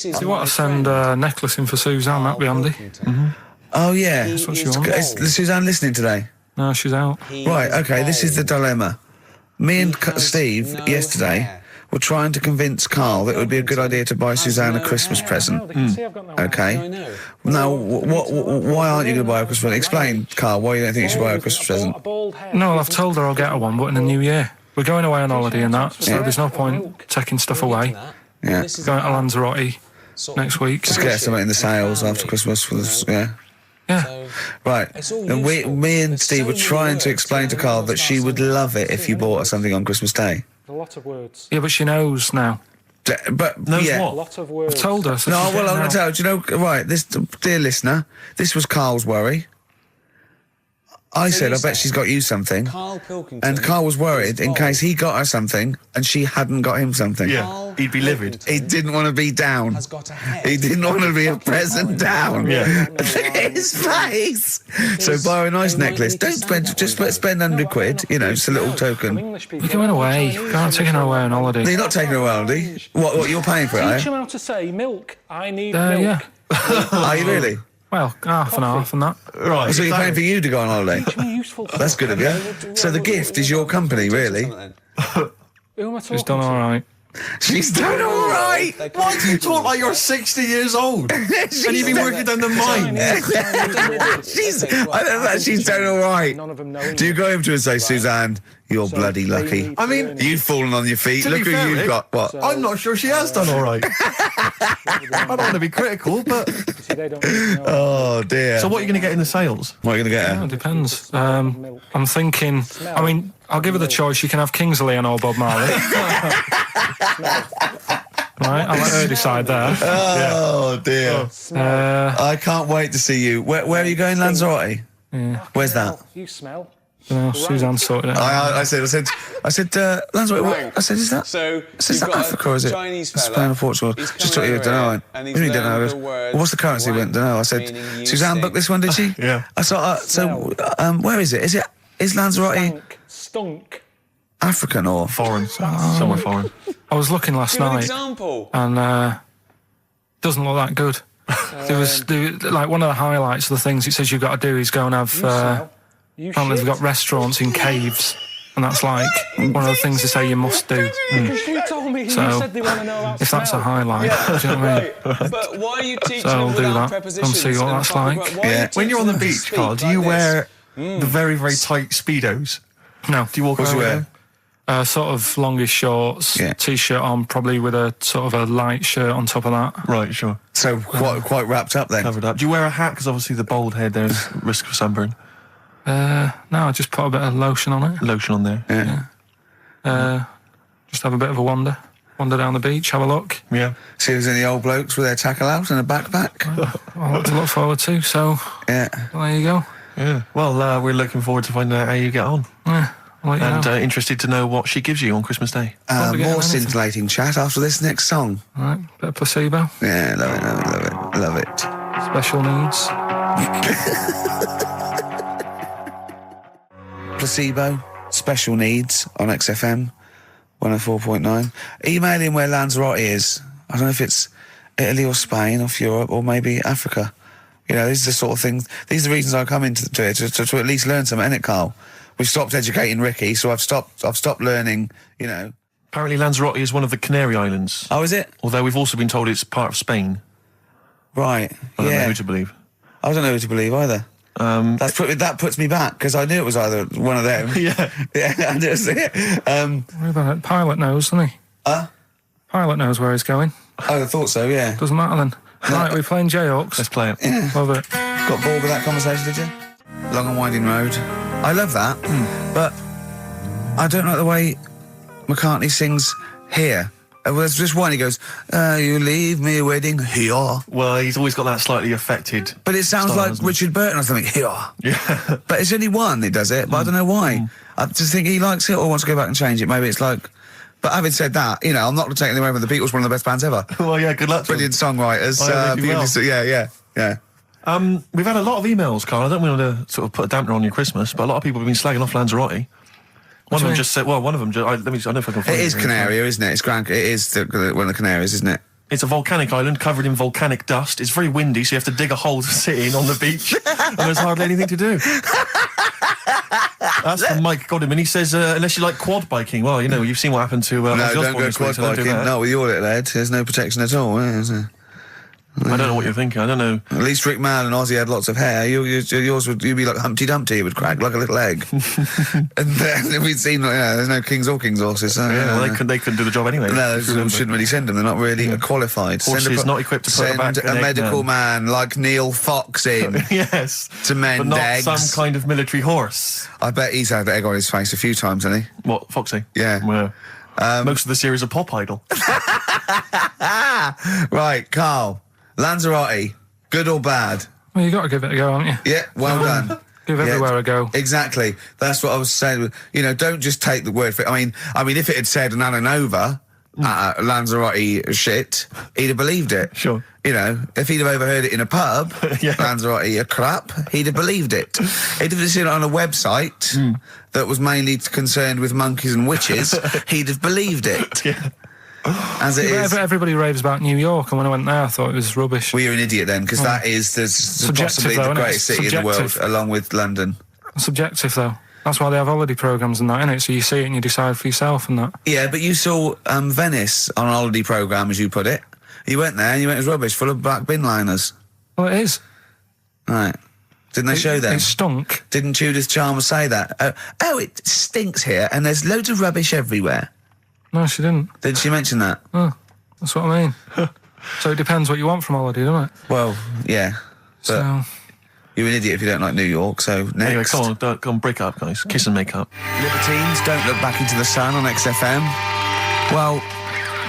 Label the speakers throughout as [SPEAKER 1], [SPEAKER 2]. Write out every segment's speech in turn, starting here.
[SPEAKER 1] Do you want to send a necklace in for Suzanne? That'd be handy.
[SPEAKER 2] Oh, yeah.
[SPEAKER 1] That's what she wants.
[SPEAKER 2] Is Suzanne listening today?
[SPEAKER 1] No, she's out.
[SPEAKER 2] Right, okay, this is the dilemma. Me and Steve, yesterday, were trying to convince Carl that it would be a good idea to buy Suzanne a Christmas present. Okay? Now, why aren't you going to buy her a Christmas present? Explain, Carl, why you don't think you should buy her a Christmas present.
[SPEAKER 1] No, I've told her I'll get her one, but in the new year. We're going away on holiday and that, so there's no point taking stuff away.
[SPEAKER 2] Yeah.
[SPEAKER 1] Going to Lanzarote next week.
[SPEAKER 2] Just get something in the sales after Christmas for this, yeah.
[SPEAKER 1] Yeah.
[SPEAKER 2] Right. And me and Steve were trying to explain to Carl that she would love it if you bought her something on Christmas Day.
[SPEAKER 3] A lot of words.
[SPEAKER 1] Yeah, but she knows now.
[SPEAKER 2] But
[SPEAKER 4] knows
[SPEAKER 2] yeah.
[SPEAKER 4] what?
[SPEAKER 3] A lot of words.
[SPEAKER 1] I've told her. So
[SPEAKER 2] No, well, I'm going to tell you. Do you know, right, this, dear listener, this was Carl's worry. I said, I bet she's got you something.
[SPEAKER 5] Karl Pilkington.
[SPEAKER 2] And Carl was worried in case he got her something and she hadn't got him something.
[SPEAKER 4] Yeah, he'd be livid.
[SPEAKER 2] He didn't want to be down.
[SPEAKER 5] Has got a head.
[SPEAKER 2] He didn't want to be a present down.
[SPEAKER 4] Yeah.
[SPEAKER 2] Look at his face. So buy her a nice necklace. Don't spend, just spend £100, you know, it's a little token.
[SPEAKER 1] We're going away. We're taking her away on holiday.
[SPEAKER 2] You're not taking her away, are you? What, you're paying for it,
[SPEAKER 3] Teach
[SPEAKER 2] eh?
[SPEAKER 3] him how to say milk. I need milk.
[SPEAKER 1] Yeah.
[SPEAKER 2] Are you really?
[SPEAKER 1] Well, half and half and that.
[SPEAKER 4] Right.
[SPEAKER 2] So you're paying for you to go on holiday?
[SPEAKER 3] Teach me useful stuff.
[SPEAKER 2] That's good of you. So the gift is your company, really?
[SPEAKER 3] Who am I talking
[SPEAKER 1] She's done all right.
[SPEAKER 2] She's done all right.
[SPEAKER 4] Why do you talk like you're 60 years old? And you've been working down the mine.
[SPEAKER 2] I don't know, she's done all right.
[SPEAKER 3] None of them know.
[SPEAKER 2] Do you go home to her and say, Suzanne, you're bloody lucky?
[SPEAKER 4] I mean,
[SPEAKER 2] You've fallen on your feet.
[SPEAKER 4] To be
[SPEAKER 2] Look who
[SPEAKER 4] fair,
[SPEAKER 2] you've
[SPEAKER 4] Rick,
[SPEAKER 2] got. What?
[SPEAKER 4] I'm not sure she has done all right. I don't want to be critical, but...
[SPEAKER 3] See, they don't really know.
[SPEAKER 2] Oh, dear.
[SPEAKER 4] So what are you going to get in the sales?
[SPEAKER 2] What are you going to get
[SPEAKER 1] It
[SPEAKER 2] her?
[SPEAKER 1] depends. I'm thinking. I mean, I'll give her the choice. You can have Kingsley and or Bob Marley. Right, I'll let her decide there.
[SPEAKER 2] Oh, dear. I can't wait to see you. Where are you going, Lanzarote?
[SPEAKER 1] Yeah.
[SPEAKER 2] Where's that?
[SPEAKER 3] You smell.
[SPEAKER 1] No, Suzanne sorted it out.
[SPEAKER 2] I said, Lanzarote.
[SPEAKER 5] Right.
[SPEAKER 2] I said, is that?
[SPEAKER 5] So
[SPEAKER 2] Is
[SPEAKER 5] you've
[SPEAKER 2] that
[SPEAKER 5] got a
[SPEAKER 2] Africa or is it
[SPEAKER 5] Chinese
[SPEAKER 2] Spain
[SPEAKER 5] fella.
[SPEAKER 2] or Portugal?
[SPEAKER 5] He's
[SPEAKER 2] Just
[SPEAKER 5] come
[SPEAKER 2] thought you
[SPEAKER 5] over
[SPEAKER 2] don't know.
[SPEAKER 5] here and
[SPEAKER 2] What
[SPEAKER 5] he's
[SPEAKER 2] do you mean don't
[SPEAKER 5] learned
[SPEAKER 2] know?
[SPEAKER 5] the word
[SPEAKER 2] What's the currency? Went don't know. I said,
[SPEAKER 5] meaning you
[SPEAKER 2] Suzanne
[SPEAKER 5] stink.
[SPEAKER 2] booked this one, did she?
[SPEAKER 4] Yeah.
[SPEAKER 2] I saw. Where is it? Is Lanzarote
[SPEAKER 3] Stunk.
[SPEAKER 2] African or
[SPEAKER 4] Foreign. Somewhere foreign.
[SPEAKER 1] I was looking last
[SPEAKER 5] Give an
[SPEAKER 1] night,
[SPEAKER 5] example.
[SPEAKER 1] and doesn't look that good. Like one of the highlights of the things it says you've got to do is go and have. Apparently they've got restaurants in caves, and that's like one of the things they say you must do.
[SPEAKER 3] Because you told me,
[SPEAKER 1] So,
[SPEAKER 3] you said they want to know about
[SPEAKER 1] If that's a
[SPEAKER 3] smell.
[SPEAKER 1] highlight, do you know what I mean?
[SPEAKER 5] Right. But why are you teaching
[SPEAKER 1] So I'll
[SPEAKER 5] them
[SPEAKER 1] do
[SPEAKER 5] without
[SPEAKER 1] that
[SPEAKER 5] prepositions?
[SPEAKER 1] and see what
[SPEAKER 5] and
[SPEAKER 1] that's
[SPEAKER 5] proper
[SPEAKER 1] like.
[SPEAKER 5] gra- why are you
[SPEAKER 2] Yeah.
[SPEAKER 4] When
[SPEAKER 5] teaching
[SPEAKER 4] you're on the
[SPEAKER 5] them to
[SPEAKER 4] beach,
[SPEAKER 5] speak
[SPEAKER 4] Carl, do
[SPEAKER 5] like
[SPEAKER 4] you
[SPEAKER 5] this?
[SPEAKER 4] wear the very, very tight Speedos?
[SPEAKER 1] No.
[SPEAKER 4] Do you walk
[SPEAKER 2] What's
[SPEAKER 4] around
[SPEAKER 2] you
[SPEAKER 4] with
[SPEAKER 2] wear?
[SPEAKER 4] them?
[SPEAKER 1] Sort of longish shorts,
[SPEAKER 2] Yeah.
[SPEAKER 1] t-shirt on, probably with a sort of a light shirt on top of that.
[SPEAKER 4] Right, sure.
[SPEAKER 2] so quite wrapped up then?
[SPEAKER 4] Covered up. Do you wear a hat? Because obviously the bald head, there's risk of sunburn.
[SPEAKER 1] No, I just put a bit of lotion on it.
[SPEAKER 4] Lotion on there.
[SPEAKER 2] Yeah.
[SPEAKER 1] Just have a bit of a wander down the beach, have a look.
[SPEAKER 4] Yeah.
[SPEAKER 2] See if there's any old blokes with their tackle out and a backpack.
[SPEAKER 1] A lot to look forward to. So
[SPEAKER 2] Yeah.
[SPEAKER 1] there you go.
[SPEAKER 4] Yeah. Well, we're looking forward to finding out how you get on.
[SPEAKER 1] Yeah, I'll let you
[SPEAKER 4] And
[SPEAKER 1] know.
[SPEAKER 4] interested to know what she gives you on Christmas Day.
[SPEAKER 1] Probably get
[SPEAKER 2] More
[SPEAKER 1] anything.
[SPEAKER 2] scintillating chat after this next song.
[SPEAKER 1] All right, bit of placebo.
[SPEAKER 2] Yeah, love it.
[SPEAKER 1] Special needs.
[SPEAKER 2] Placebo, special needs on XFM 104.9. Email in where Lanzarote is. I don't know if it's Italy or Spain or Europe or maybe Africa. You know, these are the sort of things, these are the reasons I come into it, to at least learn something, innit, Carl? We've stopped educating Ricky, so I've stopped learning, you know.
[SPEAKER 4] Apparently Lanzarote is one of the Canary Islands.
[SPEAKER 2] Oh, is it?
[SPEAKER 4] Although we've also been told it's part of Spain.
[SPEAKER 2] Right,
[SPEAKER 4] I don't know
[SPEAKER 2] yeah.
[SPEAKER 4] who to believe.
[SPEAKER 2] I don't know who to believe either. That puts me back, because I knew it was either one of them.
[SPEAKER 4] Yeah.
[SPEAKER 2] Yeah, I just,
[SPEAKER 1] What about it? Pilot knows, doesn't he? Pilot knows where he's going.
[SPEAKER 2] I thought so, yeah.
[SPEAKER 1] Doesn't matter then. Right, we're playing Jayhawks.
[SPEAKER 4] Let's play it.
[SPEAKER 1] Love it.
[SPEAKER 2] Got bored with that conversation, did you? Long and winding road. I love that, but I don't like the way McCartney sings here. There's just one, he goes, you leave me waiting here.
[SPEAKER 4] Well, he's always got that slightly affected...
[SPEAKER 2] But it sounds
[SPEAKER 4] style,
[SPEAKER 2] like
[SPEAKER 4] doesn't it?
[SPEAKER 2] Richard Burton or something, here.
[SPEAKER 4] Yeah.
[SPEAKER 2] But it's only one that does it, but I don't know why. I just think he likes it or wants to go back and change it. Maybe it's like... But having said that, you know, I'm not taking away from the Beatles, one of the best bands ever.
[SPEAKER 4] Well, yeah, good luck to
[SPEAKER 2] Brilliant songwriters.
[SPEAKER 4] Oh, they do well.
[SPEAKER 2] Yeah.
[SPEAKER 4] We've had a lot of emails, Carl. I don't want to sort of put a dampener on your Christmas, but a lot of people have been slagging off Lanzarote. One of them just said, well, one of them, I don't know if I can find
[SPEAKER 2] It is Canaria, isn't it? It's Gran. It is one of the Canaries, isn't it?
[SPEAKER 4] It's a volcanic island covered in volcanic dust. It's very windy, so you have to dig a hole to sit in on the beach, and there's hardly anything to do. That's from Mike Godham, and he says, unless you like quad biking, well, you know, you've seen what happened to
[SPEAKER 2] No,
[SPEAKER 4] Ozzy
[SPEAKER 2] don't
[SPEAKER 4] Osbourne
[SPEAKER 2] go
[SPEAKER 4] this week,
[SPEAKER 2] quad
[SPEAKER 4] so don't do
[SPEAKER 2] biking.
[SPEAKER 4] that.
[SPEAKER 2] Not with your little head. There's no protection at all, is there?
[SPEAKER 4] I don't know what you're thinking. I don't know.
[SPEAKER 2] At least Rick Mann and Ozzy had lots of hair. Yours would you'd be like Humpty Dumpty. It would crack like a little egg. And then we'd seen, there's no kings or kings horses. So,
[SPEAKER 4] Yeah, well, they couldn't do the job anyway.
[SPEAKER 2] No,
[SPEAKER 4] if you remember.
[SPEAKER 2] shouldn't really send them. They're not really qualified.
[SPEAKER 4] Horses not equipped to put back
[SPEAKER 2] Send
[SPEAKER 4] an
[SPEAKER 2] a
[SPEAKER 4] egg
[SPEAKER 2] medical
[SPEAKER 4] man.
[SPEAKER 2] man like Neil Fox in
[SPEAKER 4] Yes.
[SPEAKER 2] to mend
[SPEAKER 4] But not
[SPEAKER 2] eggs.
[SPEAKER 4] some kind of military horse.
[SPEAKER 2] I bet he's had the egg on his face a few times, hasn't he?
[SPEAKER 4] What, Foxy?
[SPEAKER 2] Yeah.
[SPEAKER 4] Well, most of the series are Pop Idol.
[SPEAKER 2] Right, Carl. Lanzarote, good or bad?
[SPEAKER 1] Well, you got to give it a go, haven't you?
[SPEAKER 2] Yeah, well done.
[SPEAKER 1] Give everywhere a go.
[SPEAKER 2] Exactly. That's what I was saying. You know, don't just take the word for it. I mean, if it had said Nananova, Lanzarote shit, he'd have believed it.
[SPEAKER 4] Sure.
[SPEAKER 2] You know, if he'd have overheard it in a pub,
[SPEAKER 4] Yeah.
[SPEAKER 2] Lanzarote a crap, he'd have believed it. He'd have seen it on a website that was mainly concerned with monkeys and witches, he'd have believed it.
[SPEAKER 4] Yeah.
[SPEAKER 2] As it is.
[SPEAKER 1] Everybody raves about New York, and when I went there, I thought it was rubbish.
[SPEAKER 2] Well, you're an idiot then, because that is possibly
[SPEAKER 1] though,
[SPEAKER 2] the
[SPEAKER 1] isn't it?
[SPEAKER 2] greatest city in the world,
[SPEAKER 1] Subjective.
[SPEAKER 2] along with London.
[SPEAKER 1] Subjective, though. That's why they have holiday programmes and that, innit? So you see it and you decide for yourself and that.
[SPEAKER 2] Yeah, but you saw Venice on a holiday programme, as you put it. You went there and you went, it was rubbish, full of black bin liners.
[SPEAKER 1] Well, it is.
[SPEAKER 2] Right. Didn't they show them?
[SPEAKER 1] It stunk.
[SPEAKER 2] Didn't Judith Chalmers say that? Oh, it stinks here and there's loads of rubbish everywhere.
[SPEAKER 1] No, she didn't.
[SPEAKER 2] Did she mention that?
[SPEAKER 1] Oh, that's what I mean. So it depends what you want from holiday, doesn't it?
[SPEAKER 2] Well, yeah. But
[SPEAKER 1] So,
[SPEAKER 2] you're an idiot if you don't like New York, so next.
[SPEAKER 4] Anyway, come on, break up, guys. Kiss and make up.
[SPEAKER 2] Libertines, don't look back into the sun on XFM. Well,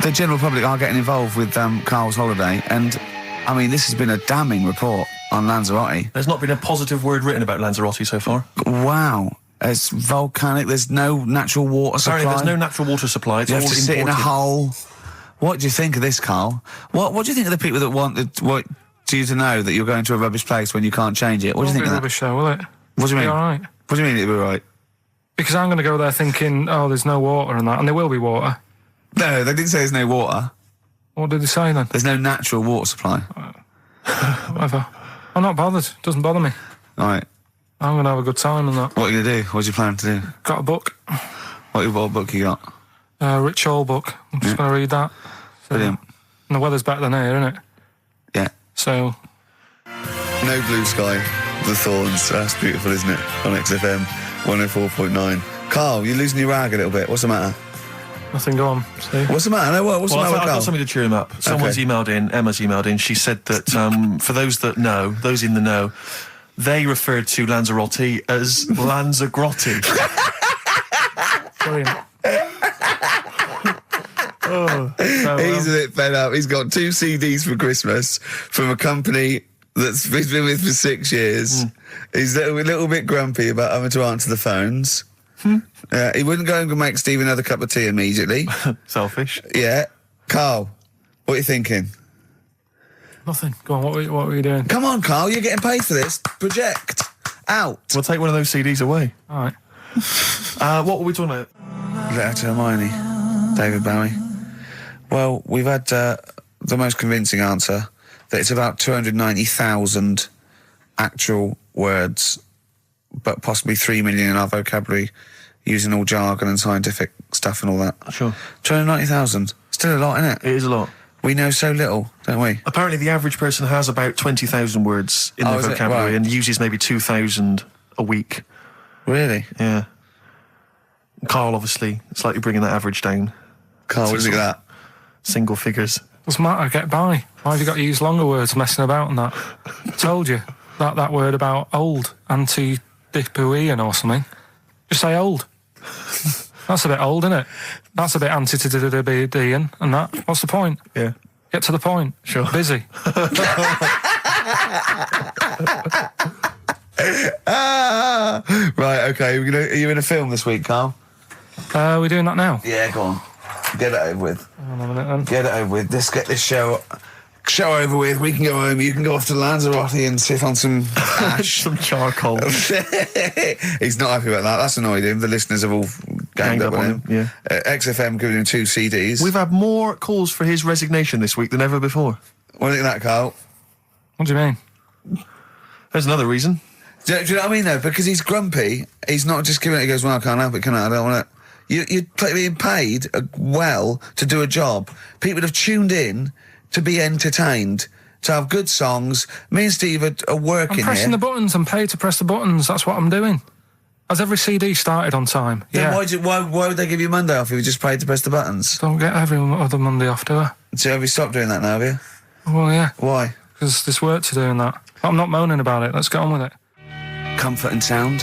[SPEAKER 2] the general public are getting involved with Carl's holiday, and, I mean, this has been a damning report on Lanzarote.
[SPEAKER 4] There's not been a positive word written about Lanzarote so far.
[SPEAKER 2] Wow. It's volcanic, there's no natural water supply.
[SPEAKER 4] Apparently there's no natural water supply. It's
[SPEAKER 2] You
[SPEAKER 4] all
[SPEAKER 2] have to sit in a
[SPEAKER 4] imported.
[SPEAKER 2] hole. What do you think of this, Carl? What do you think of the people that want you to know that you're going to a rubbish place when you can't change it? What do you think of that?
[SPEAKER 1] rubbish though, will it?
[SPEAKER 2] What do you mean?
[SPEAKER 1] Be all right.
[SPEAKER 2] What do you mean it'll be right?
[SPEAKER 1] Because I'm going to go there thinking, oh, there's no water and that, and there will be water.
[SPEAKER 2] No, they didn't say there's no water.
[SPEAKER 1] What did they say then?
[SPEAKER 2] There's no natural water supply.
[SPEAKER 1] Whatever. I'm not bothered. Doesn't bother me.
[SPEAKER 2] All right.
[SPEAKER 1] I'm going to have a good time and that.
[SPEAKER 2] What are you going to do? What's your plan to do?
[SPEAKER 1] Got a book.
[SPEAKER 2] What book you got?
[SPEAKER 1] Rich Hall book. I'm just going to read that. So,
[SPEAKER 2] Brilliant.
[SPEAKER 1] and the weather's better than here, isn't it?
[SPEAKER 2] Yeah.
[SPEAKER 1] So,
[SPEAKER 2] No Blue Sky, The Thorns. That's beautiful, isn't it? On XFM 104.9. Carl, you're losing your rag a little bit. What's the matter?
[SPEAKER 1] nothing go on. See?
[SPEAKER 2] What's the matter? No, what's the
[SPEAKER 4] Well,
[SPEAKER 2] matter with
[SPEAKER 4] I've
[SPEAKER 2] Carl?
[SPEAKER 4] got something to cheer him up. Someone's emailed in, Emma's emailed in, she said that for those that know, those in the know, they referred to Lanzarote as Lanzagrotte.
[SPEAKER 1] Brilliant.
[SPEAKER 2] He's a bit fed up. He's got 2 CDs for Christmas from a company that's he's been with for 6 years. He's a little bit grumpy about having to answer the phones. He wouldn't go and make Steve another cup of tea immediately.
[SPEAKER 4] Selfish.
[SPEAKER 2] Yeah. Carl, what are you thinking?
[SPEAKER 1] Nothing. Go on, what were you doing?
[SPEAKER 2] Come on, Carl, you're getting paid for this. Project. Out.
[SPEAKER 4] We'll take one of those CDs away.
[SPEAKER 1] All right.
[SPEAKER 4] What were we talking about?
[SPEAKER 2] Letter to Hermione. David Bowie. Well, we've had the most convincing answer that it's about 290,000 actual words, but possibly 3 million in our vocabulary, using all jargon and scientific stuff and all that.
[SPEAKER 4] Sure.
[SPEAKER 2] 290,000. Still a lot, isn't it?
[SPEAKER 4] It is a lot.
[SPEAKER 2] We know so little, don't we?
[SPEAKER 4] Apparently the average person has about 20,000 words in their
[SPEAKER 2] is it?
[SPEAKER 4] vocabulary
[SPEAKER 2] Right.
[SPEAKER 4] and uses maybe 2,000 a week.
[SPEAKER 2] Really?
[SPEAKER 4] Yeah. Carl, obviously, slightly bringing that average down.
[SPEAKER 2] Carl, what do you think of that?
[SPEAKER 4] Single figures.
[SPEAKER 1] Doesn't matter, get by. Why have you got to use longer words messing about and that? Told you. That word about old, anti-dipuian or something. Just say old. That's a bit old, isn't it? That's a bit anti-dipuian and that. What's the point?
[SPEAKER 4] Yeah.
[SPEAKER 1] Get to the point.
[SPEAKER 4] Sure.
[SPEAKER 1] Busy.
[SPEAKER 2] Right, okay. Are you in a film this week, Carl?
[SPEAKER 1] We're doing that now.
[SPEAKER 2] Yeah, go on. Get it over with.
[SPEAKER 1] Hang on a minute then.
[SPEAKER 2] Get it over with. Let's get this show over with. We can go home. You can go off to Lanzarote and sit on some ash.
[SPEAKER 4] Some charcoal.
[SPEAKER 2] He's not happy about that. That's annoyed him. The listeners have all ganged up on him.
[SPEAKER 4] Yeah.
[SPEAKER 2] XFM giving him 2 CDs.
[SPEAKER 4] We've had more calls for his resignation this week than ever before.
[SPEAKER 2] What do you think of that, Carl?
[SPEAKER 1] What do you mean?
[SPEAKER 4] There's another reason.
[SPEAKER 2] Do you know what I mean, though? Because he's grumpy, he's not just giving it, he goes, well, I can't help it, can I? I don't want it. You're being paid well to do a job. People have tuned in to be entertained, to have good songs. Me and Steve are working
[SPEAKER 1] I'm pressing
[SPEAKER 2] here.
[SPEAKER 1] the buttons. I'm paid to press the buttons. That's what I'm doing. Has every CD started on time?
[SPEAKER 2] Then
[SPEAKER 1] Yeah.
[SPEAKER 2] why would they give you Monday off if you just paid to press the buttons?
[SPEAKER 1] Don't get every other Monday off, do I?
[SPEAKER 2] So have you stopped doing that now, have you?
[SPEAKER 1] Well, yeah.
[SPEAKER 2] Why?
[SPEAKER 1] Because there's work to do in that. I'm not moaning about it. Let's get on with it.
[SPEAKER 2] Comfort and Sound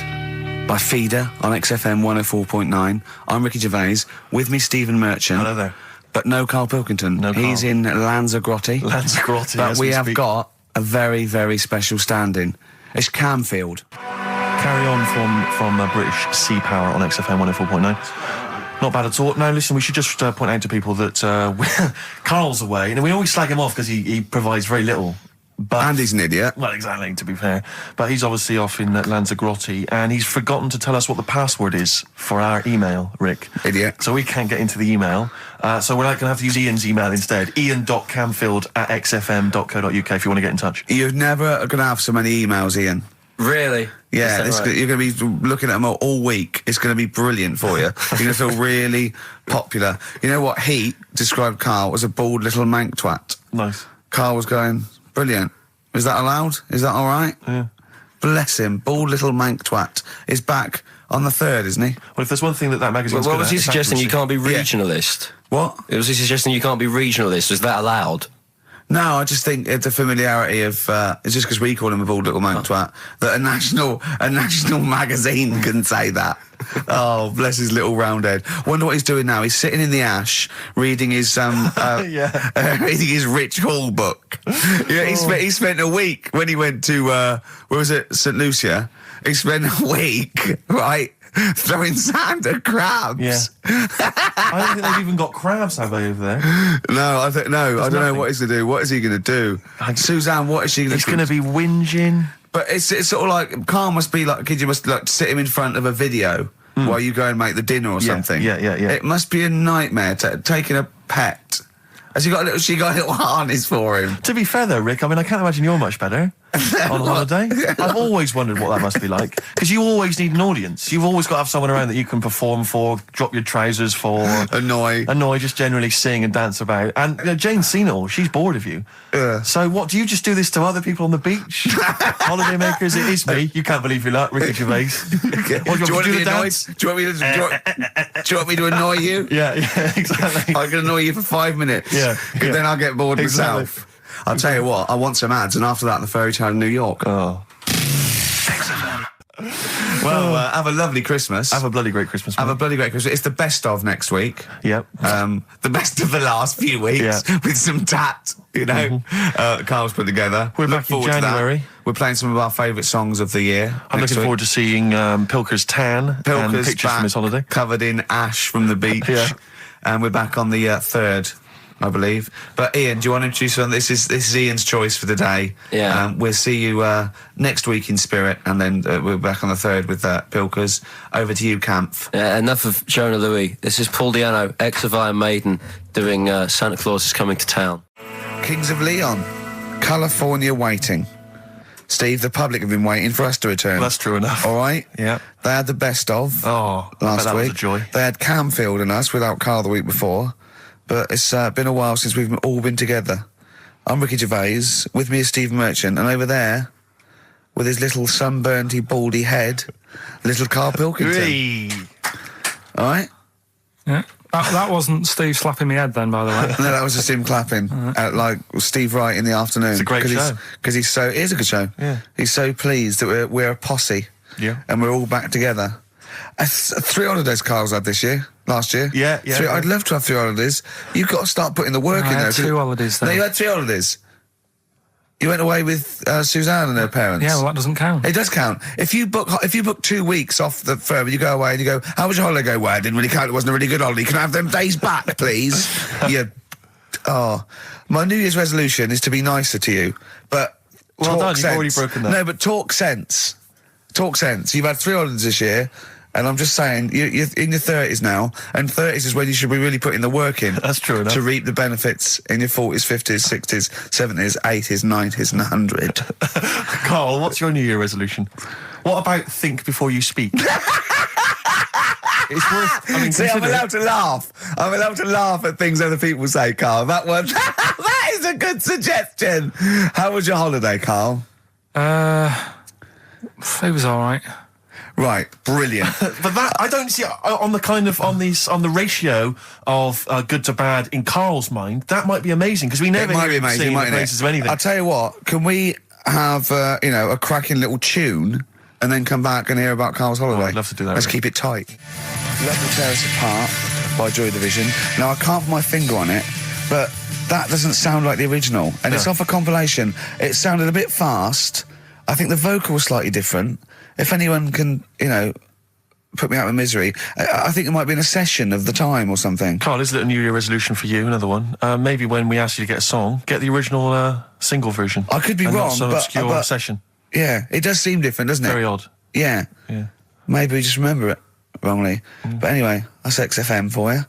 [SPEAKER 2] by Feeder on XFM 104.9. I'm Ricky Gervais. With me, Stephen Merchant.
[SPEAKER 4] Hello there.
[SPEAKER 2] But no Karl Pilkington.
[SPEAKER 4] No Karl.
[SPEAKER 2] He's in Lanzarote.
[SPEAKER 4] Lanzarote,
[SPEAKER 2] But
[SPEAKER 4] as
[SPEAKER 2] we
[SPEAKER 4] we
[SPEAKER 2] have
[SPEAKER 4] speak.
[SPEAKER 2] got a very, very special stand-in. It's Camfield.
[SPEAKER 4] Carry on from British Sea Power on XFM 104.9. Not bad at all. Now, listen, we should just point out to people that Carl's away, and we always slag him off because he provides very little. But
[SPEAKER 2] And he's an idiot.
[SPEAKER 4] well, exactly, to be fair. But he's obviously off in Lanzarote, and he's forgotten to tell us what the password is for our email, Rick.
[SPEAKER 2] Idiot.
[SPEAKER 4] So we can't get into the email. So we're going to have to use Ian's email instead. ian.camfield@xfm.co.uk if you want to get in touch.
[SPEAKER 2] You're never going to have so many emails, Ian.
[SPEAKER 6] Really?
[SPEAKER 2] Yeah,
[SPEAKER 6] Is that right?
[SPEAKER 2] you're going to be looking at them all week. It's going to be brilliant for you. You're going to feel really popular. You know what? He described Carl as a bald little mank twat.
[SPEAKER 4] Nice.
[SPEAKER 2] Carl was going, brilliant. Is that allowed? Is that all right?
[SPEAKER 4] Yeah.
[SPEAKER 2] Bless him. Bald little mank twat is back on the 3rd, isn't he?
[SPEAKER 4] Well, if there's one thing that magazine's
[SPEAKER 6] What
[SPEAKER 4] good
[SPEAKER 6] was
[SPEAKER 4] at,
[SPEAKER 6] he
[SPEAKER 4] it's
[SPEAKER 6] suggesting? You
[SPEAKER 4] accuracy.
[SPEAKER 6] can't be regionalist.
[SPEAKER 2] What?
[SPEAKER 6] Was he suggesting you can't be regionalist? Was that allowed?
[SPEAKER 2] No, I just think it's a familiarity of, it's just because we call him a bald little mank twat, that a national magazine can say that. Oh, bless his little round head. Wonder what he's doing now. He's sitting in the ash, reading his, reading his Rich Hall book. Yeah, he spent a week when he went to, where was it, St. Lucia? He spent a week, right, throwing sand at crabs.
[SPEAKER 4] Yeah. I don't think they've even got crabs, have they, over there?
[SPEAKER 2] No, I don't know
[SPEAKER 4] nothing.
[SPEAKER 2] what he's going to do. What is he going to do? Suzanne, what is she going to
[SPEAKER 4] He's
[SPEAKER 2] do?
[SPEAKER 4] going to be whinging.
[SPEAKER 2] But it's sort of like, Carl must be like, kid, you must like sit him in front of a video while you go and make the dinner or something.
[SPEAKER 4] Yeah.
[SPEAKER 2] It must be a nightmare taking a pet. Has she got a little harness for him?
[SPEAKER 4] To be fair, though, Rick, I mean, I can't imagine you're much better on holiday. I've always wondered what that must be like. Because you always need an audience. You've always got to have someone around that you can perform for, drop your trousers for.
[SPEAKER 2] Annoy,
[SPEAKER 4] just generally sing and dance about. And Jane's seen it all. She's bored of you. So what, do you just do this to other people on the beach? Holiday makers, it is me. You can't believe your luck, Ricky Gervais.
[SPEAKER 2] Do you want to be annoyed? Do you want me to annoy you?
[SPEAKER 4] Yeah, exactly.
[SPEAKER 2] I can annoy you for 5 minutes.
[SPEAKER 4] Yeah,
[SPEAKER 2] Because then I'll get bored
[SPEAKER 4] Exactly.
[SPEAKER 2] myself. I'll tell you what, I want some ads, and after that, the fairy tale in New York.
[SPEAKER 4] Oh.
[SPEAKER 2] Well, have a lovely Christmas.
[SPEAKER 4] Have a bloody great Christmas,
[SPEAKER 2] Have
[SPEAKER 4] mate.
[SPEAKER 2] a bloody great Christmas. It's the best of next week.
[SPEAKER 4] Yep.
[SPEAKER 2] The best of the last few weeks
[SPEAKER 4] Yeah.
[SPEAKER 2] with some tat, you know. Carl's put together.
[SPEAKER 4] We're
[SPEAKER 2] Look
[SPEAKER 4] back in
[SPEAKER 2] forward to that.
[SPEAKER 4] January.
[SPEAKER 2] We're playing some of our favourite songs of the year.
[SPEAKER 4] I'm looking forward to seeing Pilker's tan and
[SPEAKER 2] Pilker's
[SPEAKER 4] pictures from his holiday.
[SPEAKER 2] covered in ash from the beach.
[SPEAKER 4] Yeah.
[SPEAKER 2] And we're back on the 3rd, I believe. But Ian, do you want to introduce one? This is Ian's choice for the day.
[SPEAKER 6] Yeah.
[SPEAKER 2] We'll see you next week in spirit, and then we're back on the 3rd with Pilkers. Over to you, Kampf.
[SPEAKER 6] Enough of Jonah Louis. This is Paul Di'Anno, ex of Iron Maiden, doing Santa Claus is Coming to Town.
[SPEAKER 2] Kings of Leon, California Waiting. Steve, the public have been waiting for us to return.
[SPEAKER 4] That's true enough.
[SPEAKER 2] All right?
[SPEAKER 4] Yeah.
[SPEAKER 2] They had the best of
[SPEAKER 4] Oh, I bet
[SPEAKER 2] last
[SPEAKER 4] that
[SPEAKER 2] week.
[SPEAKER 4] was a joy.
[SPEAKER 2] They had Camfield and us without Carl the week before. But it's been a while since we've all been together. I'm Ricky Gervais. With me is Steve Merchant. And over there, with his little sunburnedy, baldy head, little Karl Pilkington.
[SPEAKER 4] Hey.
[SPEAKER 2] All right?
[SPEAKER 1] Yeah. That wasn't Steve slapping me head then, by the way.
[SPEAKER 2] No, that was just him clapping, like Steve Wright in the afternoon.
[SPEAKER 4] It's a great show.
[SPEAKER 2] Because he's so... It is a good show.
[SPEAKER 4] Yeah.
[SPEAKER 2] He's so pleased that we're a posse.
[SPEAKER 4] Yeah.
[SPEAKER 2] And we're all back together. 3 holidays Carl's had this year. Last year.
[SPEAKER 4] Yeah.
[SPEAKER 2] I'd love to have 3 holidays. You've got to start putting the work
[SPEAKER 1] I
[SPEAKER 2] in
[SPEAKER 1] had
[SPEAKER 2] there.
[SPEAKER 1] 2 holidays
[SPEAKER 2] No,
[SPEAKER 1] then.
[SPEAKER 2] you had 3 holidays. You went away with Suzanne and her parents.
[SPEAKER 1] Yeah, well, that doesn't count.
[SPEAKER 2] It does count. If you book 2 weeks off the firm, you go away and you go, how was your holiday go? Well, it didn't really count. It wasn't a really good holiday. Can I have them days back, please? My New Year's resolution is to be nicer to you. But
[SPEAKER 4] Well
[SPEAKER 2] talk
[SPEAKER 4] done, you've
[SPEAKER 2] sense.
[SPEAKER 4] already broken that.
[SPEAKER 2] No, but talk sense. Talk sense. You've had 3 holidays this year. And I'm just saying, you're in your 30s now, and 30s is when you should be really putting the work in.
[SPEAKER 4] That's true enough.
[SPEAKER 2] To reap the benefits in your 40s, 50s, 60s, 70s, 80s, 90s, and 100.
[SPEAKER 4] Carl, what's your New Year resolution? What about think before you speak? It's worth. I mean,
[SPEAKER 2] See, I'm
[SPEAKER 4] consider it.
[SPEAKER 2] allowed to laugh. I'm allowed to laugh at things other people say, Carl. That one, that is a good suggestion. How was your holiday, Carl?
[SPEAKER 1] It was all right.
[SPEAKER 2] Right, brilliant.
[SPEAKER 4] But that I don't see on the kind of on the ratio of good to bad in Carl's mind. That might be amazing because we never
[SPEAKER 2] It might
[SPEAKER 4] hear
[SPEAKER 2] be
[SPEAKER 4] him
[SPEAKER 2] amazing,
[SPEAKER 4] sing the
[SPEAKER 2] mightn't
[SPEAKER 4] praises
[SPEAKER 2] it?
[SPEAKER 4] of anything.
[SPEAKER 2] I'll tell you what. Can we have a cracking little tune and then come back and hear about Carl's holiday?
[SPEAKER 4] I'd love to do that,
[SPEAKER 2] Let's
[SPEAKER 4] really.
[SPEAKER 2] keep it tight. Love to Tear Us Apart by Joy Division. Now I can't put my finger on it, but that doesn't sound like the original, and it's
[SPEAKER 4] No.
[SPEAKER 2] off a compilation. It sounded a bit fast. I think the vocal was slightly different. If anyone can, put me out of misery, I think it might be in a session of the time or something.
[SPEAKER 4] Carl, is it a New Year resolution for you? Another one. Maybe when we ask you to get a song, get the original single version.
[SPEAKER 2] I could be
[SPEAKER 4] and
[SPEAKER 2] wrong,
[SPEAKER 4] not some
[SPEAKER 2] but-
[SPEAKER 4] obscure
[SPEAKER 2] but-
[SPEAKER 4] session.
[SPEAKER 2] Yeah, it does seem different, doesn't it?
[SPEAKER 4] Very odd.
[SPEAKER 2] Yeah.
[SPEAKER 4] Yeah.
[SPEAKER 2] Maybe we just remember it wrongly. But anyway, that's XFM for you.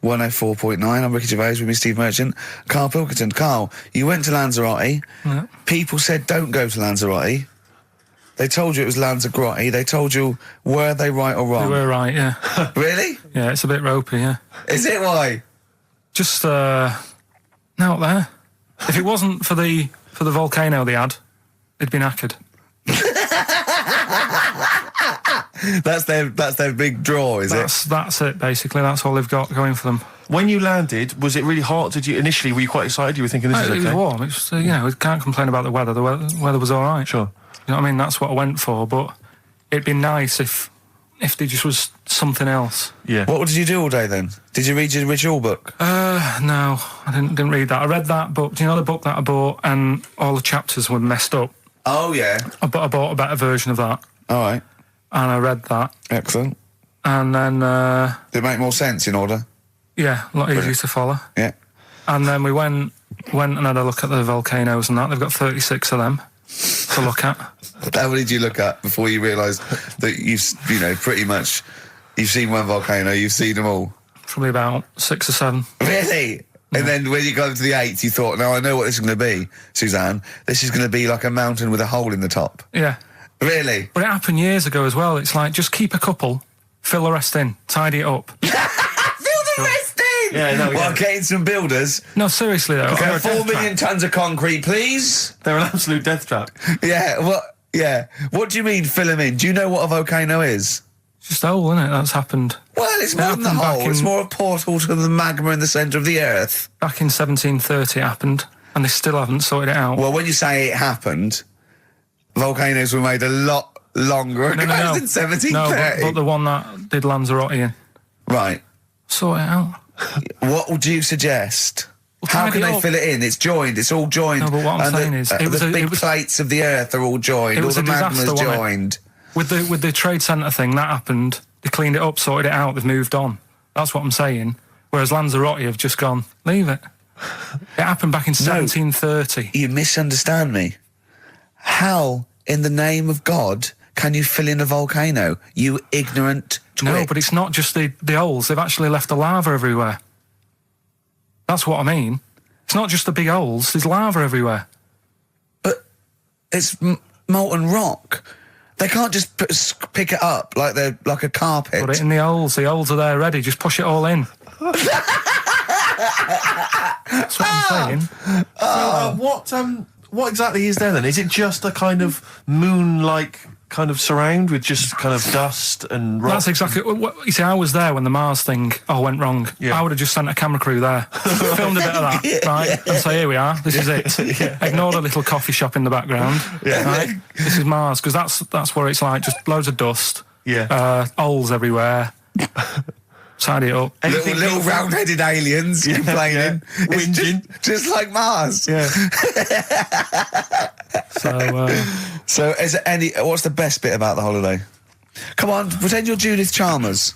[SPEAKER 2] 104.9, I'm Ricky Gervais with me, Steve Merchant. Karl Pilkington. Carl, you went to Lanzarote.
[SPEAKER 1] Yeah.
[SPEAKER 2] People said don't go to Lanzarote. They told you it was Lanzarote. They told you, were they right or
[SPEAKER 1] They
[SPEAKER 2] wrong?
[SPEAKER 1] were right, yeah.
[SPEAKER 2] Really?
[SPEAKER 1] Yeah, it's a bit ropey, yeah.
[SPEAKER 2] Is it why?
[SPEAKER 1] Just, out there. If it wasn't for the volcano they had, it'd been knackered.
[SPEAKER 2] That's their big draw, is it?
[SPEAKER 1] That's it, basically. That's all they've got going for them.
[SPEAKER 4] When you landed, was it really hot? Were you quite excited? You were thinking this is
[SPEAKER 1] It
[SPEAKER 4] okay?
[SPEAKER 1] was warm. It's we can't complain about the weather. The weather was all right.
[SPEAKER 4] Sure.
[SPEAKER 1] You know what I mean? That's what I went for. But it'd be nice if there just was something else.
[SPEAKER 4] Yeah.
[SPEAKER 2] What did you do all day then? Did you read your ritual book?
[SPEAKER 1] No, I didn't read that. I read that book. Do you know the book that I bought and all the chapters were messed up?
[SPEAKER 2] Oh, yeah.
[SPEAKER 1] I bought a better version of that
[SPEAKER 2] All right.
[SPEAKER 1] and I read that.
[SPEAKER 2] Excellent.
[SPEAKER 1] And then,
[SPEAKER 2] Did it make more sense in order?
[SPEAKER 1] yeah, a lot easier to follow.
[SPEAKER 2] Yeah.
[SPEAKER 1] And then we went and had a look at the volcanoes and that. They've got 36 of them to look at.
[SPEAKER 2] How many did you look at before you realised that pretty much, you've seen one volcano, you've seen them all?
[SPEAKER 1] Probably about 6 or 7.
[SPEAKER 2] Really? And then when you got to the 8th, you thought, now I know what this is going to be, Suzanne. This is going to be like a mountain with a hole in the top.
[SPEAKER 1] Yeah.
[SPEAKER 2] Really?
[SPEAKER 1] But it happened years ago as well. It's like, just keep a couple, fill the rest in, tidy it up.
[SPEAKER 2] Fill the rest in!
[SPEAKER 4] Yeah, no,
[SPEAKER 2] Well,
[SPEAKER 4] yeah.
[SPEAKER 2] getting some builders.
[SPEAKER 1] No, seriously though.
[SPEAKER 2] Okay,
[SPEAKER 1] Or a
[SPEAKER 2] 4
[SPEAKER 1] death
[SPEAKER 2] million
[SPEAKER 1] trap.
[SPEAKER 2] tons of concrete, please.
[SPEAKER 4] They're an absolute death trap.
[SPEAKER 2] Yeah, what? Yeah. What do you mean fill them in? Do you know what a volcano is?
[SPEAKER 1] It's just a hole, isn't it? That's happened.
[SPEAKER 2] Well, it's more than the
[SPEAKER 1] happened back
[SPEAKER 2] hole. It's
[SPEAKER 1] in-
[SPEAKER 2] more a portal to the magma in the centre of the earth.
[SPEAKER 1] Back in 1730 it happened, and they still haven't sorted it out.
[SPEAKER 2] Well, when you say it happened, volcanoes were made a lot longer ago than 1730.
[SPEAKER 1] No, but the one that did Lanzarote in.
[SPEAKER 2] Right.
[SPEAKER 1] Sort it out.
[SPEAKER 2] What would you suggest? How
[SPEAKER 1] tidy
[SPEAKER 2] can they
[SPEAKER 1] up.
[SPEAKER 2] fill it in? It's joined. It's all joined.
[SPEAKER 1] No, but what I'm
[SPEAKER 2] And
[SPEAKER 1] saying is,
[SPEAKER 2] the big plates of the earth are all joined.
[SPEAKER 1] It
[SPEAKER 2] All
[SPEAKER 1] was
[SPEAKER 2] the
[SPEAKER 1] a disaster,
[SPEAKER 2] magma's
[SPEAKER 1] wasn't it?
[SPEAKER 2] joined.
[SPEAKER 1] With the trade centre thing, that happened. They cleaned it up, sorted it out, they've moved on. That's what I'm saying. Whereas Lanzarote have just gone, leave it. It happened back in 1730.
[SPEAKER 2] You misunderstand me. How, in the name of God, can you fill in a volcano? You ignorant twit.
[SPEAKER 1] No, but it's not just the holes. They've actually left the lava everywhere. That's what I mean. It's not just the big holes. There's lava everywhere.
[SPEAKER 2] But it's molten rock. They can't just pick it up like they're like a carpet.
[SPEAKER 1] Put it in the holes. The holes are there ready. Just push it all in. That's what I'm saying.
[SPEAKER 4] What exactly is there then? Is it just a kind of moon-like kind of surround with just kind of dust and rock?
[SPEAKER 1] That's exactly what you see. I was there when the Mars thing all went wrong.
[SPEAKER 4] Yeah.
[SPEAKER 1] I would have just sent a camera crew there, filmed a bit of that, right, and say, "Here we are. This is it." Ignore the little coffee shop in the background. Right? This is Mars because that's where it's like just loads of dust.
[SPEAKER 4] Yeah.
[SPEAKER 1] Holes everywhere. Tidy it up.
[SPEAKER 2] Little round-headed aliens complaining.
[SPEAKER 4] yeah.
[SPEAKER 2] It's
[SPEAKER 4] Whinging.
[SPEAKER 2] just like Mars.
[SPEAKER 1] Yeah.
[SPEAKER 2] So, is there what's the best bit about the holiday? Come on, pretend you're Judith Chalmers.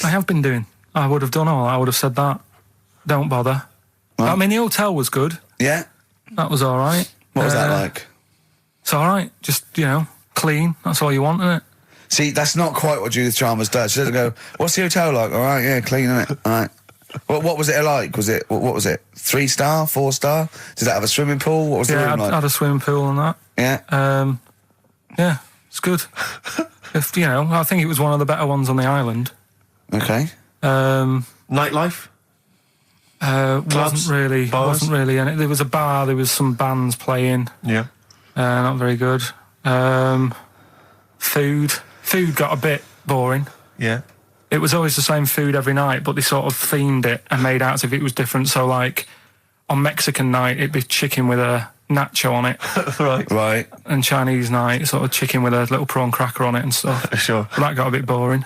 [SPEAKER 1] I have been doing. I would have done all. I would have said that. Don't bother.
[SPEAKER 2] Right.
[SPEAKER 1] I mean, the hotel was good.
[SPEAKER 2] Yeah?
[SPEAKER 1] That was all right.
[SPEAKER 2] What was that like?
[SPEAKER 1] It's all right. Just, clean. That's all you want, isn't it?
[SPEAKER 2] See, that's not quite what Judith Chalmers does. She doesn't go, "What's the hotel like?" All right, yeah, clean, isn't it? All right. What was it like? Was it what was it? 3-star, 4-star? Did it have a swimming pool? What was the
[SPEAKER 1] Yeah,
[SPEAKER 2] room like?
[SPEAKER 1] had a swimming pool and that.
[SPEAKER 2] Yeah.
[SPEAKER 1] Yeah, it's good. If you know, I think it was one of the better ones on the island.
[SPEAKER 2] Okay.
[SPEAKER 4] Nightlife?
[SPEAKER 1] Wasn't really any. There was a bar. There was some bands playing.
[SPEAKER 4] Yeah.
[SPEAKER 1] Not very good. Food got a bit boring.
[SPEAKER 4] Yeah.
[SPEAKER 1] It was always the same food every night, but they sort of themed it and made out as if it was different. So, like, on Mexican night, it'd be chicken with a nacho on it.
[SPEAKER 2] Right.
[SPEAKER 1] And Chinese night, sort of chicken with a little prawn cracker on it and stuff.
[SPEAKER 4] Sure.
[SPEAKER 1] But that got a bit boring.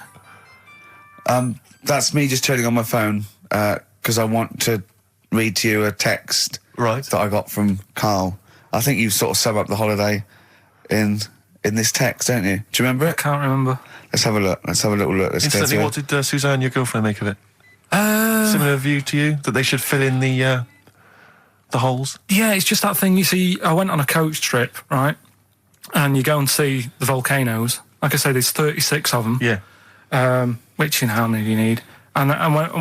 [SPEAKER 2] That's me just turning on my phone because I want to read to you a text that I got from Karl. I think you sort of sum up the holiday in this text, don't you? Do you remember
[SPEAKER 1] I
[SPEAKER 2] it?
[SPEAKER 1] can't remember.
[SPEAKER 2] Let's have a look. Let's have a little look. Let's go
[SPEAKER 4] Instantly,
[SPEAKER 2] through
[SPEAKER 4] what
[SPEAKER 2] it.
[SPEAKER 4] did Suzanne, your girlfriend, make of it? Similar view to you? That they should fill in the holes?
[SPEAKER 1] Yeah, it's just that thing. You see, I went on a coach trip, right? And you go and see the volcanoes. Like I say, there's 36 of them.
[SPEAKER 4] Yeah.
[SPEAKER 1] Which, you know, how many do you need? And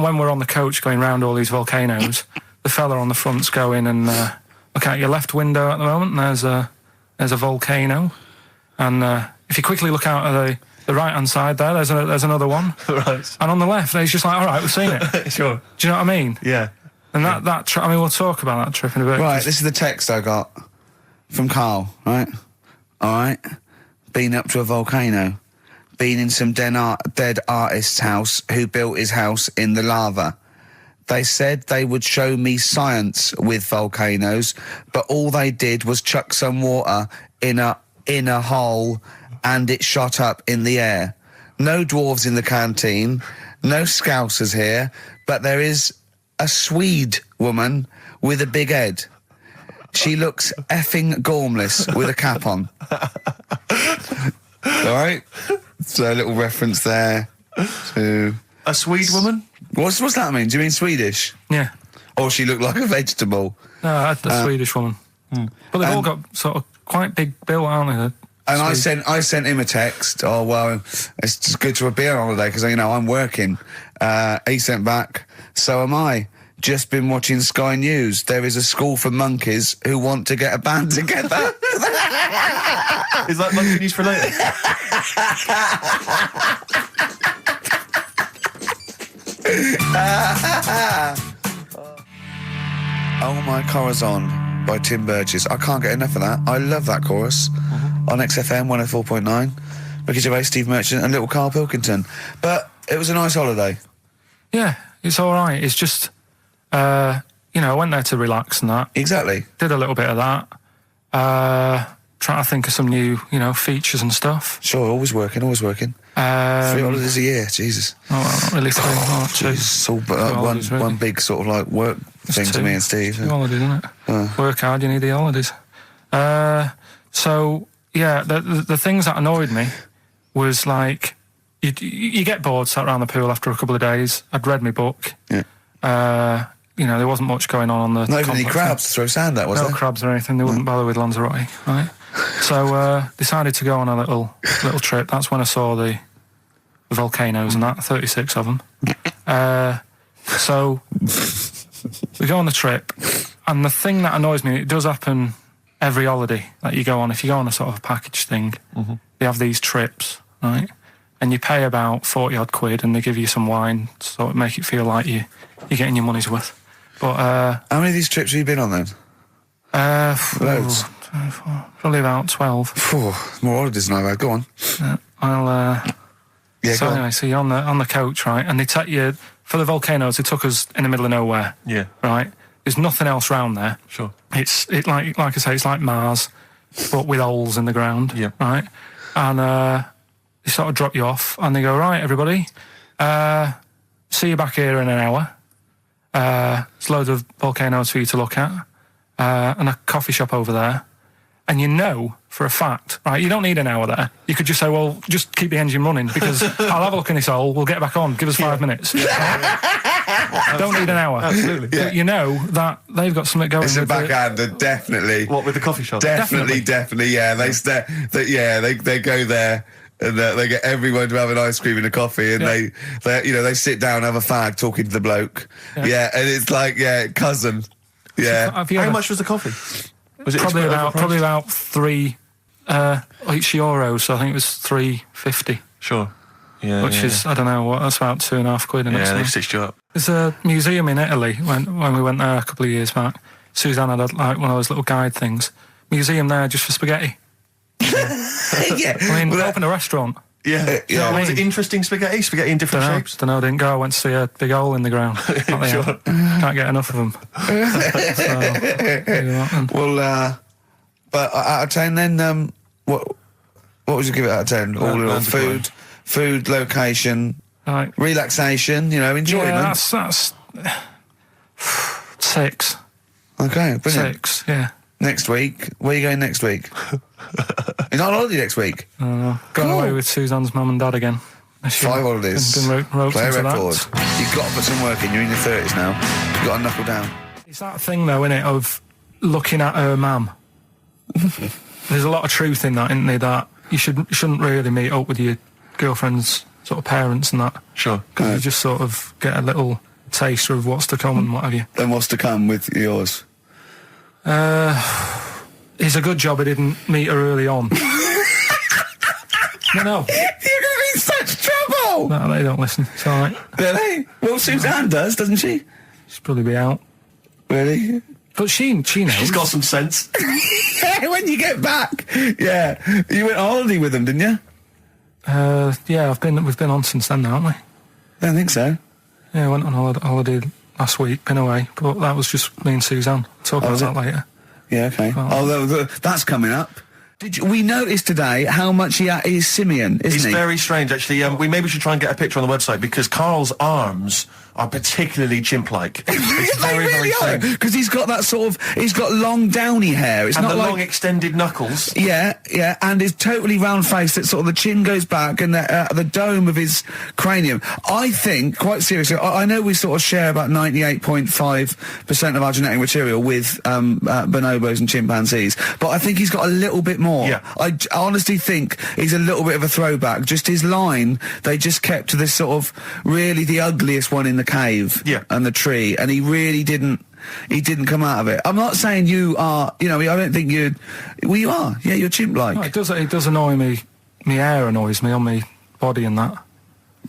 [SPEAKER 1] when we're on the coach going round all these volcanoes, the fella on the front's going and look out your left window at the moment, and there's a volcano. And if you quickly look out at the right-hand side there's another one.
[SPEAKER 4] Right.
[SPEAKER 1] And on the left, he's just like, all right, we've seen it.
[SPEAKER 4] Sure.
[SPEAKER 1] Do you know what I mean?
[SPEAKER 4] Yeah.
[SPEAKER 1] And that trip, I mean, we'll talk about that trip in a bit.
[SPEAKER 2] Right, this is the text I got from Karl, right? All right. Been up to a volcano. Been in some dead artist's house who built his house in the lava. They said they would show me science with volcanoes, but all they did was chuck some water in a hole and it shot up in the air. No dwarves in the canteen, no scousers here, but there is a Swede woman with a big head. She looks effing gormless with a cap on. All right? So a little reference there to...
[SPEAKER 4] A Swede woman?
[SPEAKER 2] What's that mean? Do you mean Swedish?
[SPEAKER 1] Yeah.
[SPEAKER 2] Or she looked like a vegetable?
[SPEAKER 1] No, the Swedish woman. But they've all got sort of quite big bill, aren't they?
[SPEAKER 2] And I sent him a text. Oh, well, it's just good to be on holiday because, you know, I'm working. He sent back, so am I. Just been watching Sky News. There is a school for monkeys who want to get a band together.
[SPEAKER 4] Is that monkey news for later?
[SPEAKER 2] Oh My Corazon by Tim Burgess. I can't get enough of that. I love that chorus on XFM 104.9. Ricky Gervais, Steve Merchant and little Karl Pilkington. But it was a nice holiday.
[SPEAKER 1] Yeah, it's all right. It's just, you know, I went there to relax and that.
[SPEAKER 2] Exactly.
[SPEAKER 1] Did a little bit of that. Trying to think of some new, you know, features and stuff.
[SPEAKER 2] Sure, always working. 3 holidays a year, Jesus.
[SPEAKER 1] Oh, well, not really 3. Oh, 2.
[SPEAKER 2] It's all but,
[SPEAKER 1] holidays, really.
[SPEAKER 2] one big sort of like work thing to
[SPEAKER 1] 2.
[SPEAKER 2] me and Steve.
[SPEAKER 1] 2 holidays, isn't it? Work hard, you need the holidays. So, yeah, the things that annoyed me was like, you get bored sat around the pool after a couple of days. I'd read my book.
[SPEAKER 2] Yeah.
[SPEAKER 1] You know, there wasn't much going on the
[SPEAKER 2] Not even any
[SPEAKER 1] complex.
[SPEAKER 2] crabs to throw sand at, was
[SPEAKER 1] No
[SPEAKER 2] there?
[SPEAKER 1] crabs or anything. They wouldn't bother with Lanzarote, right? So decided to go on a little trip. That's when I saw the volcanoes and that, 36 of them. So we go on the trip, and the thing that annoys me, it does happen every holiday that you go on. If you go on a sort of a package thing, they have these trips, right? And you pay about 40-odd quid, and they give you some wine, so it make it feel like you're getting your money's worth. But
[SPEAKER 2] How many of these trips have you been on then? Loads.
[SPEAKER 1] Probably about 12.
[SPEAKER 2] Phew, more holidays than I've had. Go on. Yeah,
[SPEAKER 1] So
[SPEAKER 2] go
[SPEAKER 1] anyway,
[SPEAKER 2] on.
[SPEAKER 1] so you're on the coach, right? And they take you for the volcanoes. They took us in the middle of nowhere.
[SPEAKER 4] Yeah.
[SPEAKER 1] Right. There's nothing else round there.
[SPEAKER 4] Sure.
[SPEAKER 1] It's like I say, it's like Mars, but with holes in the ground.
[SPEAKER 4] Yeah.
[SPEAKER 1] Right. And they sort of drop you off, and they go, right, everybody, see you back here in an hour. There's loads of volcanoes for you to look at, and a coffee shop over there. And you know for a fact, right, you don't need an hour there. You could just say, well, just keep the engine running because I'll have a look in this hole, we'll get back on, give us 5 minutes. Don't need an hour.
[SPEAKER 4] Absolutely.
[SPEAKER 1] But you know that they've got something going
[SPEAKER 2] It's a
[SPEAKER 1] with it.
[SPEAKER 2] backhander, definitely.
[SPEAKER 4] What, with the coffee shop?
[SPEAKER 2] Definitely, yeah. They go there And they get everyone to have an ice cream and a coffee, and they sit down, have a fag, talking to the bloke. Yeah, and it's like, cousin. Yeah.
[SPEAKER 4] How much was the coffee? Was it
[SPEAKER 1] probably
[SPEAKER 4] overpriced?
[SPEAKER 1] about €3 so I think it was $3.50.
[SPEAKER 4] Sure. Yeah.
[SPEAKER 1] Which is, I don't know what, that's about £2.50.
[SPEAKER 4] Yeah, they've stitched you up.
[SPEAKER 1] There's a museum in Italy when we went there a couple of years back. Suzanne had like one of those little guide things. Museum there just for spaghetti.
[SPEAKER 2] Yeah.
[SPEAKER 1] I mean, open a restaurant.
[SPEAKER 4] Yeah.
[SPEAKER 2] Yeah.
[SPEAKER 4] Was it interesting spaghetti? Spaghetti in different shapes?
[SPEAKER 1] Don't know, didn't go. I went to see a big hole in the ground.
[SPEAKER 4] Sure.
[SPEAKER 1] Can't get enough of them.
[SPEAKER 2] Well, but out of 10 then, what would you give it out of 10? All in all, food, location,
[SPEAKER 1] Right.
[SPEAKER 2] relaxation, enjoyment.
[SPEAKER 1] Yeah, that's 6.
[SPEAKER 2] Okay, brilliant.
[SPEAKER 1] 6, yeah.
[SPEAKER 2] Next week, where are you going next week? You're not on holiday next week.
[SPEAKER 1] Going
[SPEAKER 2] Cool.
[SPEAKER 1] away with Suzanne's mum and dad again.
[SPEAKER 2] 5 holidays.
[SPEAKER 1] Been roped
[SPEAKER 2] Play a
[SPEAKER 1] into
[SPEAKER 2] record.
[SPEAKER 1] that.
[SPEAKER 2] You've got to put some work in. You're in your 30s now. You've got to knuckle down.
[SPEAKER 1] It's that thing, though, innit, of looking at her mum. There's a lot of truth in that, isn't there, that you shouldn't really meet up with your girlfriend's sort of parents and that.
[SPEAKER 4] Sure.
[SPEAKER 1] Because you just sort of get a little taster of what's to come and what have you.
[SPEAKER 2] Then what's to come with yours?
[SPEAKER 1] It's a good job I didn't meet her early on. No.
[SPEAKER 2] You're going to be in such trouble!
[SPEAKER 1] No, they don't listen. It's all right.
[SPEAKER 2] Really? Well, Suzanne does, doesn't she?
[SPEAKER 1] She'll probably be out.
[SPEAKER 2] Really?
[SPEAKER 1] But she knows.
[SPEAKER 4] She's got some sense.
[SPEAKER 2] When you get back. Yeah. You went on holiday with them, didn't you?
[SPEAKER 1] Yeah, we've been on since then, haven't we?
[SPEAKER 2] I don't think so.
[SPEAKER 1] Yeah, I went on holiday last week, been away, but that was just me and Suzanne. Talk about that later.
[SPEAKER 2] Yeah, okay.
[SPEAKER 1] Oh.
[SPEAKER 2] That's coming up. We noticed today how much he's simian, isn't
[SPEAKER 4] It's
[SPEAKER 2] he?
[SPEAKER 4] very strange, actually. We maybe should try and get a picture on the website because Karl's arms are particularly chimp-like. It's
[SPEAKER 2] They
[SPEAKER 4] very,
[SPEAKER 2] really
[SPEAKER 4] very
[SPEAKER 2] are,
[SPEAKER 4] strange.
[SPEAKER 2] because he's got that he's got long downy hair. It's
[SPEAKER 4] And
[SPEAKER 2] not
[SPEAKER 4] the
[SPEAKER 2] like
[SPEAKER 4] long extended knuckles.
[SPEAKER 2] Yeah, and his totally round face that sort of the chin goes back and the dome of his cranium. I think, quite seriously, I know we sort of share about 98.5% of our genetic material with bonobos and chimpanzees, but I think he's got a little bit more.
[SPEAKER 4] Yeah.
[SPEAKER 2] I honestly think he's a little bit of a throwback. Just his line, they just kept to this sort of really the ugliest one in the cave and the tree, and he really didn't. He didn't come out of it. I'm not saying you are, I don't think you are. Yeah, you're chimp-like.
[SPEAKER 1] No, it does annoy me. My hair annoys me on my body and that.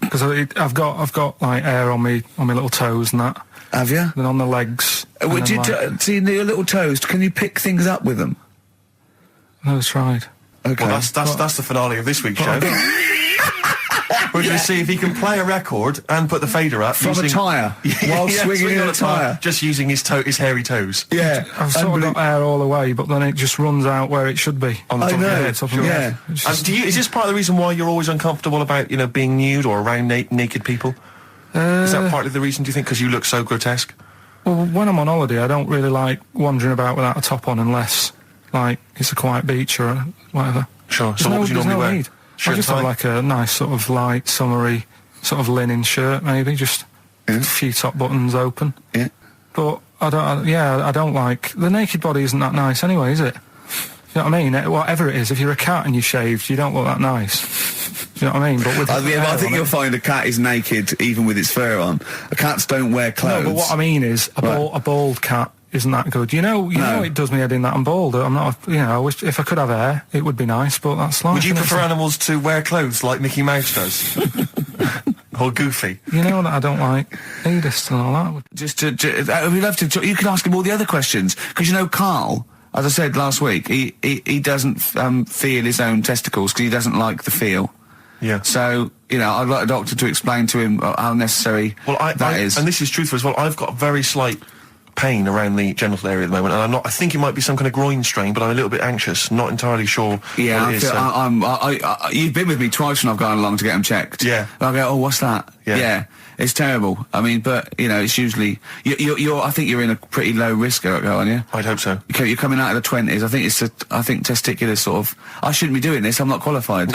[SPEAKER 1] Because I've got like hair on my little toes and that.
[SPEAKER 2] Have you?
[SPEAKER 1] And on the legs.
[SPEAKER 2] Would you see your little toes? Can you pick things up with them?
[SPEAKER 1] No, tried.
[SPEAKER 2] Okay.
[SPEAKER 4] Well, that's the finale of this week's show. We're going to see if he can play a record and put the fader up
[SPEAKER 2] From a tyre, while swinging in
[SPEAKER 4] on
[SPEAKER 2] a tyre.
[SPEAKER 4] just using his hairy toes.
[SPEAKER 2] Yeah.
[SPEAKER 1] I've sort of got hair all the way, but then it just runs out where it should be.
[SPEAKER 4] On the
[SPEAKER 2] I
[SPEAKER 4] top of your
[SPEAKER 2] know.
[SPEAKER 4] head.
[SPEAKER 1] Top of my
[SPEAKER 2] Yeah.
[SPEAKER 1] head. It's
[SPEAKER 4] And
[SPEAKER 1] just-
[SPEAKER 4] is this part of the reason why you're always uncomfortable about, being nude or around naked people? Is that partly the reason, do you think, because you look so grotesque?
[SPEAKER 1] Well, when I'm on holiday, I don't really like wandering about without a top on unless, like, it's a quiet beach or whatever.
[SPEAKER 4] Sure. So
[SPEAKER 1] There's
[SPEAKER 4] what would you
[SPEAKER 1] there's
[SPEAKER 4] normally wear?
[SPEAKER 1] need.
[SPEAKER 4] Shirt
[SPEAKER 1] I just
[SPEAKER 4] and
[SPEAKER 1] have
[SPEAKER 4] tie?
[SPEAKER 1] like a nice sort of light, summery, sort of linen shirt, maybe, just
[SPEAKER 2] Yeah.
[SPEAKER 1] a few top buttons open.
[SPEAKER 2] Yeah.
[SPEAKER 1] But I don't like the naked body. Isn't that nice anyway? Is it? You know what I mean? Whatever it is, if you're a cat and you're shaved, you don't look that nice. Do you know what I mean? But with
[SPEAKER 2] I
[SPEAKER 1] hair
[SPEAKER 2] think
[SPEAKER 1] on
[SPEAKER 2] you'll
[SPEAKER 1] it-
[SPEAKER 2] find a cat is naked even with its fur on. Cats don't wear clothes.
[SPEAKER 1] No, but what I mean is a bald cat isn't that good. You know it does me head in that I'm bald. I'm not. I wish if I could have hair, it would be nice. But that's life.
[SPEAKER 4] Would you
[SPEAKER 1] isn't it?
[SPEAKER 4] prefer animals to wear clothes like Mickey Mouse does? Or Goofy?
[SPEAKER 1] You know that I don't like nudist and all that.
[SPEAKER 2] We'd love to. You can ask him all the other questions because Carl, as I said last week, he doesn't feel his own testicles because he doesn't like the feel.
[SPEAKER 4] Yeah.
[SPEAKER 2] So I'd like a doctor to explain to him how necessary that is.
[SPEAKER 4] And this is truthful as well. I've got very slight pain around the genital area at the moment, and I think it might be some kind of groin strain, but I'm a little bit anxious, not entirely sure
[SPEAKER 2] Yeah,
[SPEAKER 4] what it is.
[SPEAKER 2] you've been with me twice when I've gone along to get them checked.
[SPEAKER 4] Yeah.
[SPEAKER 2] And I go, oh, what's that?
[SPEAKER 4] Yeah.
[SPEAKER 2] It's terrible. I mean, but it's usually I think you're in a pretty low risk, aren't you?
[SPEAKER 4] I'd hope so.
[SPEAKER 2] You're coming out of the 20s. I think testicular sort of. I shouldn't be doing this. I'm not qualified.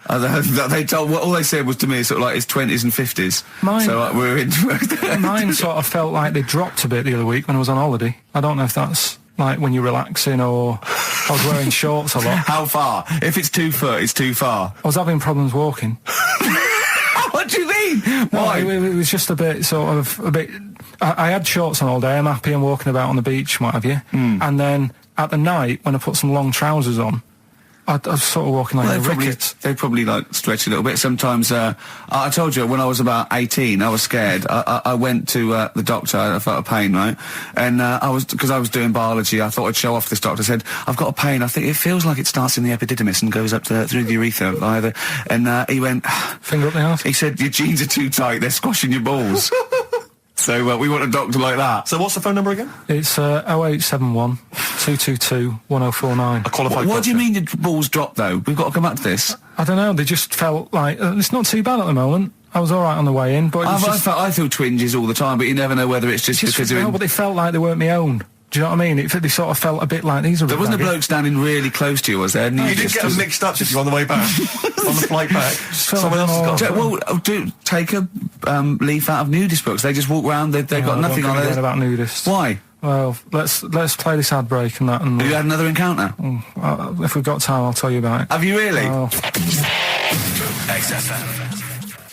[SPEAKER 2] They told all they said was to me sort of like it's 20s and 50s.
[SPEAKER 1] Mine-
[SPEAKER 2] So we're in.
[SPEAKER 1] Mine sort of felt like they dropped a bit the other week when I was on holiday. I don't know if that's like when you're relaxing or I was wearing shorts a lot.
[SPEAKER 2] How far? If it's 2 foot, it's too far.
[SPEAKER 1] I was having problems walking.
[SPEAKER 2] What do you mean? Why?
[SPEAKER 1] No, it was just a bit, I had shorts on all day. I'm happy and walking about on the beach, what have you. And then at the night, when I put some long trousers on, I was sort of walking like a rickets.
[SPEAKER 2] They probably like stretch a little bit. Sometimes, I told you when I was about 18, I was scared. I went to the doctor. I felt a pain, right? And because I was doing biology, I thought I'd show off this doctor. I said, I've got a pain. I think it feels like it starts in the epididymis and goes up through the urethra either. And he went,
[SPEAKER 1] finger up the arse.
[SPEAKER 2] He said, your jeans are too tight. They're squashing your balls. So we want a doctor like that.
[SPEAKER 4] So what's the phone number again?
[SPEAKER 1] It's 0871 222 1049.
[SPEAKER 4] A qualified
[SPEAKER 2] What do you
[SPEAKER 4] doctor.
[SPEAKER 2] mean your balls dropped, though? We've got to come back to this.
[SPEAKER 1] I don't know, they just felt like... it's not too bad at the moment. I was all right on the way in, but it was just...
[SPEAKER 2] I feel twinges all the time, but you never know whether it's just because they're
[SPEAKER 1] no, but they felt like they weren't my own. Do you know what I mean? They sort of felt a bit like these are...
[SPEAKER 2] There wasn't a bloke standing really close to you, was there? And
[SPEAKER 4] You didn't get them mixed up, did you, on the way back? On the flight back? Someone else has got
[SPEAKER 2] Well, take a leaf out of nudist books. They just walk round, they've got nothing on
[SPEAKER 1] it.
[SPEAKER 2] there.
[SPEAKER 1] About nudists.
[SPEAKER 2] Why?
[SPEAKER 1] Well, let's play this ad break and that. And
[SPEAKER 2] Have you had another encounter?
[SPEAKER 1] if we've got time, I'll tell you about it.
[SPEAKER 2] Have you really?
[SPEAKER 1] Oh.
[SPEAKER 2] XFM.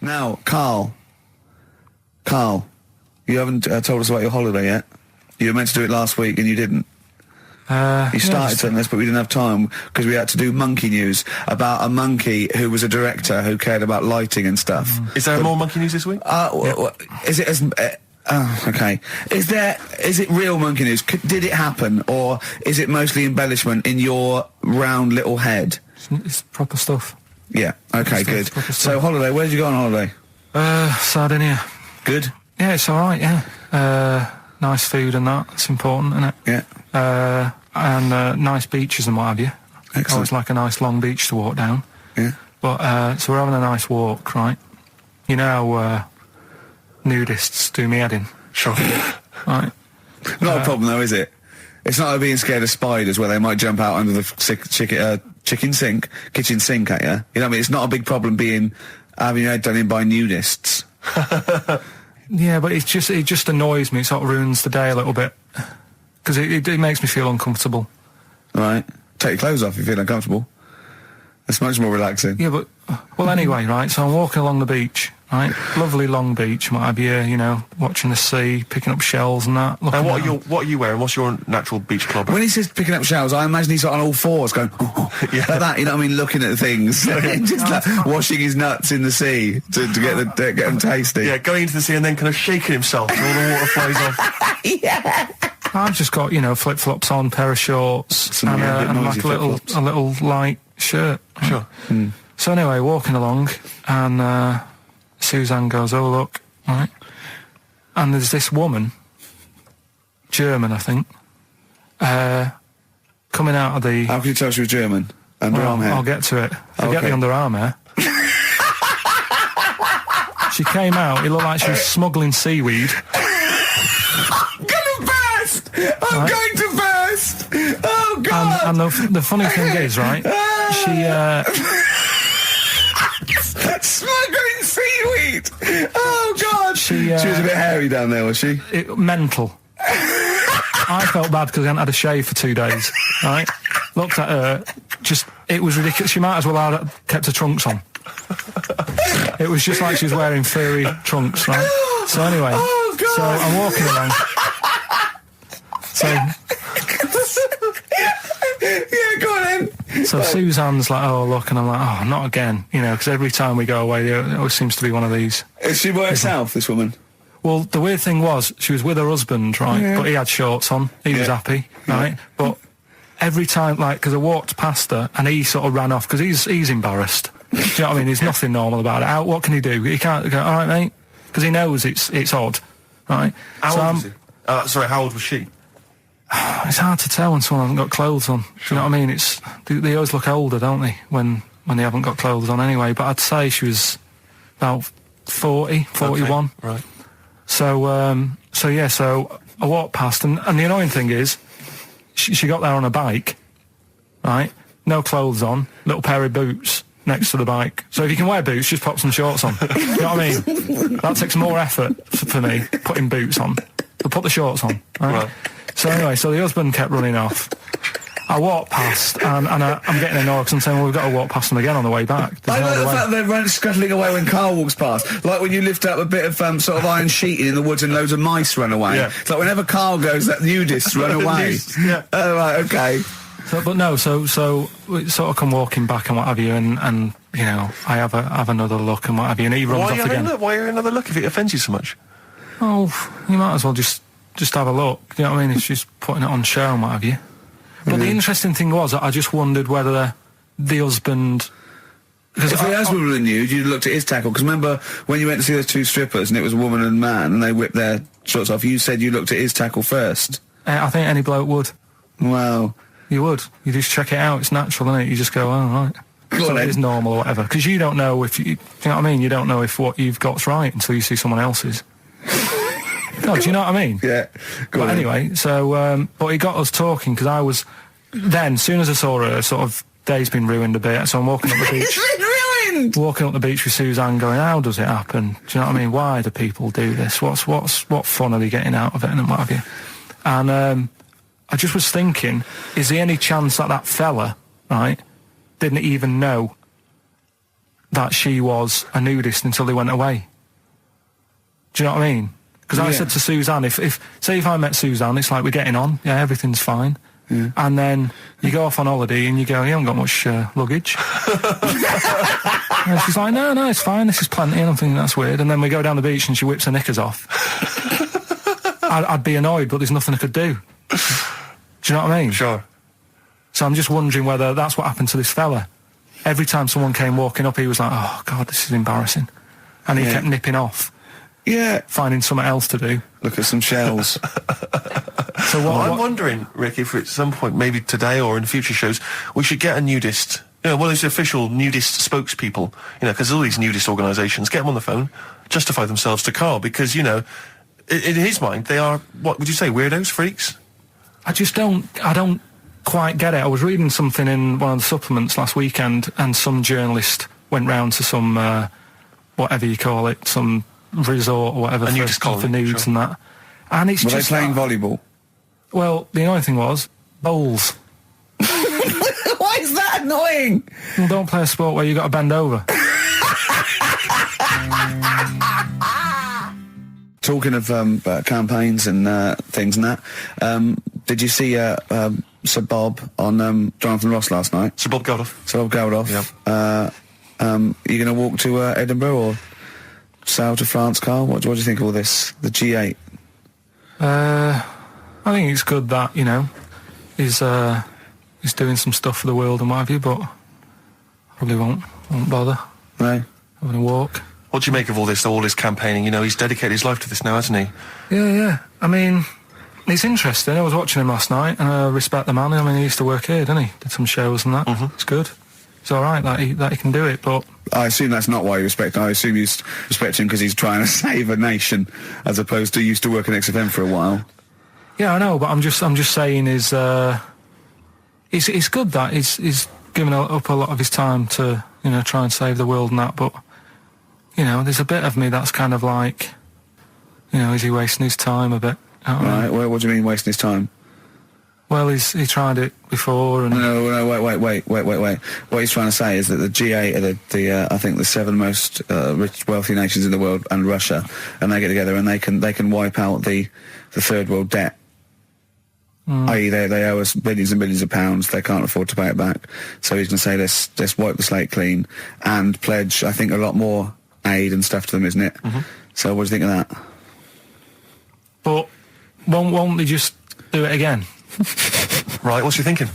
[SPEAKER 2] Now, Karl, you haven't told us about your holiday yet. You were meant to do it last week and you didn't. You started telling us, but we didn't have time because we had to do monkey news about a monkey who was a director who cared about lighting and stuff.
[SPEAKER 4] Is there more monkey news this week?
[SPEAKER 2] Is it as... okay. Is it real monkey news? Did it happen, or is it mostly embellishment in your round little head?
[SPEAKER 1] It's proper stuff.
[SPEAKER 2] Yeah. Okay. Good.
[SPEAKER 1] Proper
[SPEAKER 2] So
[SPEAKER 1] stuff.
[SPEAKER 2] holiday. Where did you go on holiday?
[SPEAKER 1] Sardinia.
[SPEAKER 2] Good.
[SPEAKER 1] Yeah, it's all right. Yeah. Nice food and that. It's important, isn't it?
[SPEAKER 2] Yeah.
[SPEAKER 1] And nice beaches and what have you.
[SPEAKER 2] Excellent.
[SPEAKER 1] Always like a nice long beach to walk down.
[SPEAKER 2] Yeah.
[SPEAKER 1] But so we're having a nice walk, right? You know how nudists do me head in.
[SPEAKER 4] Sure.
[SPEAKER 1] Right.
[SPEAKER 2] Not a problem though, is it? It's not like being scared of spiders where they might jump out under the kitchen sink at you. You know what I mean? It's not a big problem having your head done in by nudists.
[SPEAKER 1] Yeah, but it just annoys me. It sort of ruins the day a little bit because it makes me feel uncomfortable.
[SPEAKER 2] Right. Take your clothes off if you feel uncomfortable. It's much more relaxing.
[SPEAKER 1] Yeah, but well, anyway, right. So I'm walking along the beach, right? Lovely long beach, might be you know, watching the sea, picking up shells and that.
[SPEAKER 4] And what are you wearing? What's your natural beach club?
[SPEAKER 2] When he says picking up shells, I imagine he's on all fours going,
[SPEAKER 4] Yeah.
[SPEAKER 2] like that, you know what I mean, looking at things. Just like washing his nuts in the sea to get them tasty.
[SPEAKER 4] Yeah, going into the sea and then kind of shaking himself and all the water flows off.
[SPEAKER 2] Yeah.
[SPEAKER 1] I've just got, you know, flip-flops on, pair of shorts,
[SPEAKER 2] Some
[SPEAKER 1] and
[SPEAKER 2] bit
[SPEAKER 1] like
[SPEAKER 2] noisy flip-flops.
[SPEAKER 1] a little light shirt.
[SPEAKER 4] Sure.
[SPEAKER 1] So anyway, walking along, and Suzanne goes, "Oh look," right? And there's this woman, German, I think, coming out of the.
[SPEAKER 2] How can you tell she was German? Underarm hair.
[SPEAKER 1] I'll get to it. Forget
[SPEAKER 2] Okay.
[SPEAKER 1] the underarm hair. She came out. It looked like she was smuggling seaweed.
[SPEAKER 2] I'm gonna burst! I'm going to burst! Oh God!
[SPEAKER 1] And the funny thing is, right?
[SPEAKER 2] Smuggling seaweed! Oh God! She was a bit hairy down there, was she?
[SPEAKER 1] Mental. I felt bad because I hadn't had a shave for 2 days, right? Looked at her, it was ridiculous. She might as well have kept her trunks on. It was just like she was wearing furry trunks, right? So anyway, so I'm walking along. So,
[SPEAKER 2] Yeah, go on then.
[SPEAKER 1] so Suzanne's like, "Oh, look," and I'm like, "Oh, not again," you know, because every time we go away, there always seems to be one of these.
[SPEAKER 2] Is she by herself, this woman?
[SPEAKER 1] Well, the weird thing was, she was with her husband, right?
[SPEAKER 2] Yeah.
[SPEAKER 1] But he had shorts on. He was
[SPEAKER 2] Yeah.
[SPEAKER 1] happy, right? But every time, like, because I walked past her and he sort of ran off because he's embarrassed. Do you know what I mean? There's nothing normal about it. What can he do? He can't go, "All right, mate," because he knows it's odd, right?
[SPEAKER 4] How old was he? Sorry, how old was she?
[SPEAKER 1] It's hard to tell when someone hasn't got clothes on. Do you know what I mean? They always look older, don't they, when they haven't got clothes on anyway. But I'd say she was about 40, 41.
[SPEAKER 4] Okay, right.
[SPEAKER 1] So I walked past, and the annoying thing is, she got there on a bike, right? No clothes on, little pair of boots next to the bike. So if you can wear boots, just pop some shorts on. You know what I mean? That takes more effort for me, putting boots on. So put the shorts on, right?
[SPEAKER 4] Right.
[SPEAKER 1] So anyway, so the husband kept running off, I walked past, and I'm getting annoyed because I'm saying, well, we've got to walk past them again on the way back. There's
[SPEAKER 2] I
[SPEAKER 1] no
[SPEAKER 2] like
[SPEAKER 1] other
[SPEAKER 2] the
[SPEAKER 1] way.
[SPEAKER 2] fact that they're scuttling away when Carl walks past. Like when you lift up a bit of sort of iron sheeting in the woods and loads of mice run away.
[SPEAKER 4] Yeah.
[SPEAKER 2] It's like whenever Carl goes, that nudists run away.
[SPEAKER 4] Yeah.
[SPEAKER 2] Oh, right, okay.
[SPEAKER 1] So we sort of come walking back and what have you, and you know, I have another look and what have you, and he runs off again.
[SPEAKER 4] Why are you another look if it offends you so much?
[SPEAKER 1] Oh, you might as well just have a look. You know what I mean? It's just putting it on show and what have you. But the interesting thing was, I just wondered whether the husband.
[SPEAKER 2] If the husband would have knew, you'd have looked at his tackle. Because remember when you went to see those two strippers and it was a woman and man and they whipped their shorts off, you said you looked at his tackle first.
[SPEAKER 1] I think any bloke would.
[SPEAKER 2] Wow.
[SPEAKER 1] You would. You just check it out. It's natural, isn't it? You just go, oh, right.
[SPEAKER 2] Go
[SPEAKER 1] So
[SPEAKER 2] on
[SPEAKER 1] it
[SPEAKER 2] then.
[SPEAKER 1] is normal or whatever. Because you don't know if you know what I mean? You don't know if what you've got's right until you see someone else's. No, do you know what I mean?
[SPEAKER 2] Yeah. Go
[SPEAKER 1] But
[SPEAKER 2] on then.
[SPEAKER 1] anyway, so, but he got us talking because I was, then, as soon as I saw her, sort of, day's been ruined a bit, so I'm walking up the beach.
[SPEAKER 2] It's been ruined!
[SPEAKER 1] Walking up the beach with Suzanne going, how does it happen? Do you know what I mean? Why do people do this? What fun are they getting out of it and what have you? And I just was thinking, is there any chance that fella, right, didn't even know that she was a nudist until they went away? Do you know what I mean? Because I
[SPEAKER 2] Yeah.
[SPEAKER 1] said to Suzanne, if I met Suzanne, it's like we're getting on, yeah, everything's fine.
[SPEAKER 2] Yeah.
[SPEAKER 1] And then you go off on holiday and you go, you haven't got much luggage. And she's like, no, it's fine, this is plenty. And I'm thinking, that's weird. And then we go down the beach and she whips her knickers off. I'd be annoyed, but there's nothing I could do. Do you know what I mean?
[SPEAKER 4] Sure.
[SPEAKER 1] So I'm just wondering whether that's what happened to this fella. Every time someone came walking up, he was like, oh, God, this is embarrassing. And he
[SPEAKER 2] Yeah.
[SPEAKER 1] kept nipping off,
[SPEAKER 2] Yeah.
[SPEAKER 1] finding something else to do.
[SPEAKER 2] Look at some shells.
[SPEAKER 1] So
[SPEAKER 4] Well, I'm
[SPEAKER 1] what
[SPEAKER 4] wondering, Rick, if at some point, maybe today or in future shows, we should get a nudist, you know, one of those official nudist spokespeople, you know, because all these nudist organisations, get them on the phone, justify themselves to Carl, because, you know, in his mind, they are, what would you say, weirdos, freaks?
[SPEAKER 1] I don't quite get it. I was reading something in one of the supplements last weekend, and some journalist went round to some, whatever you call it, some resort or whatever
[SPEAKER 4] A nudist
[SPEAKER 1] for
[SPEAKER 4] colony,
[SPEAKER 1] nudes
[SPEAKER 4] sure.
[SPEAKER 1] and that. And it's
[SPEAKER 2] Were they
[SPEAKER 1] just
[SPEAKER 2] playing volleyball?
[SPEAKER 1] Well, the annoying thing was bowls.
[SPEAKER 2] Why is that annoying?
[SPEAKER 1] Well, don't play a sport where you got to bend over.
[SPEAKER 2] Talking of campaigns and things and that, did you see Sir Bob on Jonathan Ross last night?
[SPEAKER 4] Sir Bob Geldof.
[SPEAKER 2] Sir Bob Geldof.
[SPEAKER 4] Yep.
[SPEAKER 2] You going to walk to Edinburgh or sail to France, Carl? What do you think of all this? The G8?
[SPEAKER 1] I think it's good that, you know, he's doing some stuff for the world and what have you, but probably won't bother
[SPEAKER 2] No?
[SPEAKER 1] having a walk.
[SPEAKER 4] What do you make of all this campaigning? You know, he's dedicated his life to this now, hasn't he?
[SPEAKER 1] Yeah. I mean, it's interesting. I was watching him last night, and I respect the man. I mean, he used to work here, didn't he? Did some shows and that. It's good. It's all right that he can do it, but
[SPEAKER 2] I assume that's not why you respect him. I assume you respect him because he's trying to save a nation, as opposed to used to work in XFM for a while.
[SPEAKER 1] yeah, I know. But I'm just saying is it's good that he's given up a lot of his time to, you know, try and save the world and that. But you know, there's a bit of me that's kind of like, you know, is he wasting his time a bit? You know what I mean?
[SPEAKER 2] Right? Well, what do you mean wasting his time?
[SPEAKER 1] Well, he tried it before, and
[SPEAKER 2] No, wait. What he's trying to say is that the G8 are I think the 7 most rich, wealthy nations in the world, and Russia, and they get together and they can wipe out the third world debt. I.e., they owe us billions and billions of pounds. They can't afford to pay it back. So he's going to say let's wipe the slate clean and pledge, I think, a lot more aid and stuff to them, isn't it? So what do you think of that?
[SPEAKER 1] but won't they just do it again?
[SPEAKER 4] Right, what's you thinking?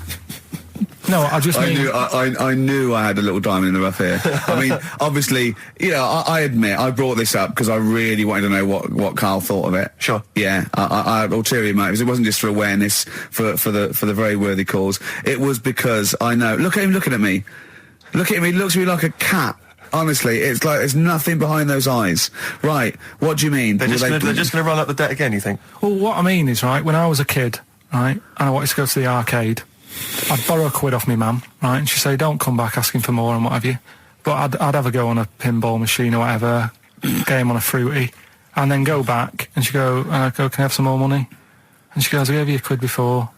[SPEAKER 1] No, I just mean.
[SPEAKER 2] I knew I had a little diamond in the rough here. I mean, obviously, you know, I admit I brought this up because I really wanted to know what Carl thought of it.
[SPEAKER 4] Sure.
[SPEAKER 2] Yeah, I had ulterior motives. It wasn't just for awareness, for the very worthy cause. It was because I know. Look at him looking at me. Look at him. He looks at me like a cat. Honestly, it's like there's nothing behind those eyes. Right? What do you mean?
[SPEAKER 4] They're just going to run up the debt again, you think?
[SPEAKER 1] Well, what I mean is, right, when I was a kid, right, and I wanted to go to the arcade, I'd borrow £1 off my mum, right, and she'd say, don't come back asking for more and what have you. But I'd have a go on a pinball machine or whatever, game on a fruity, and then go back, and she'd go, can I have some more money? And she goes, I gave you £1 before.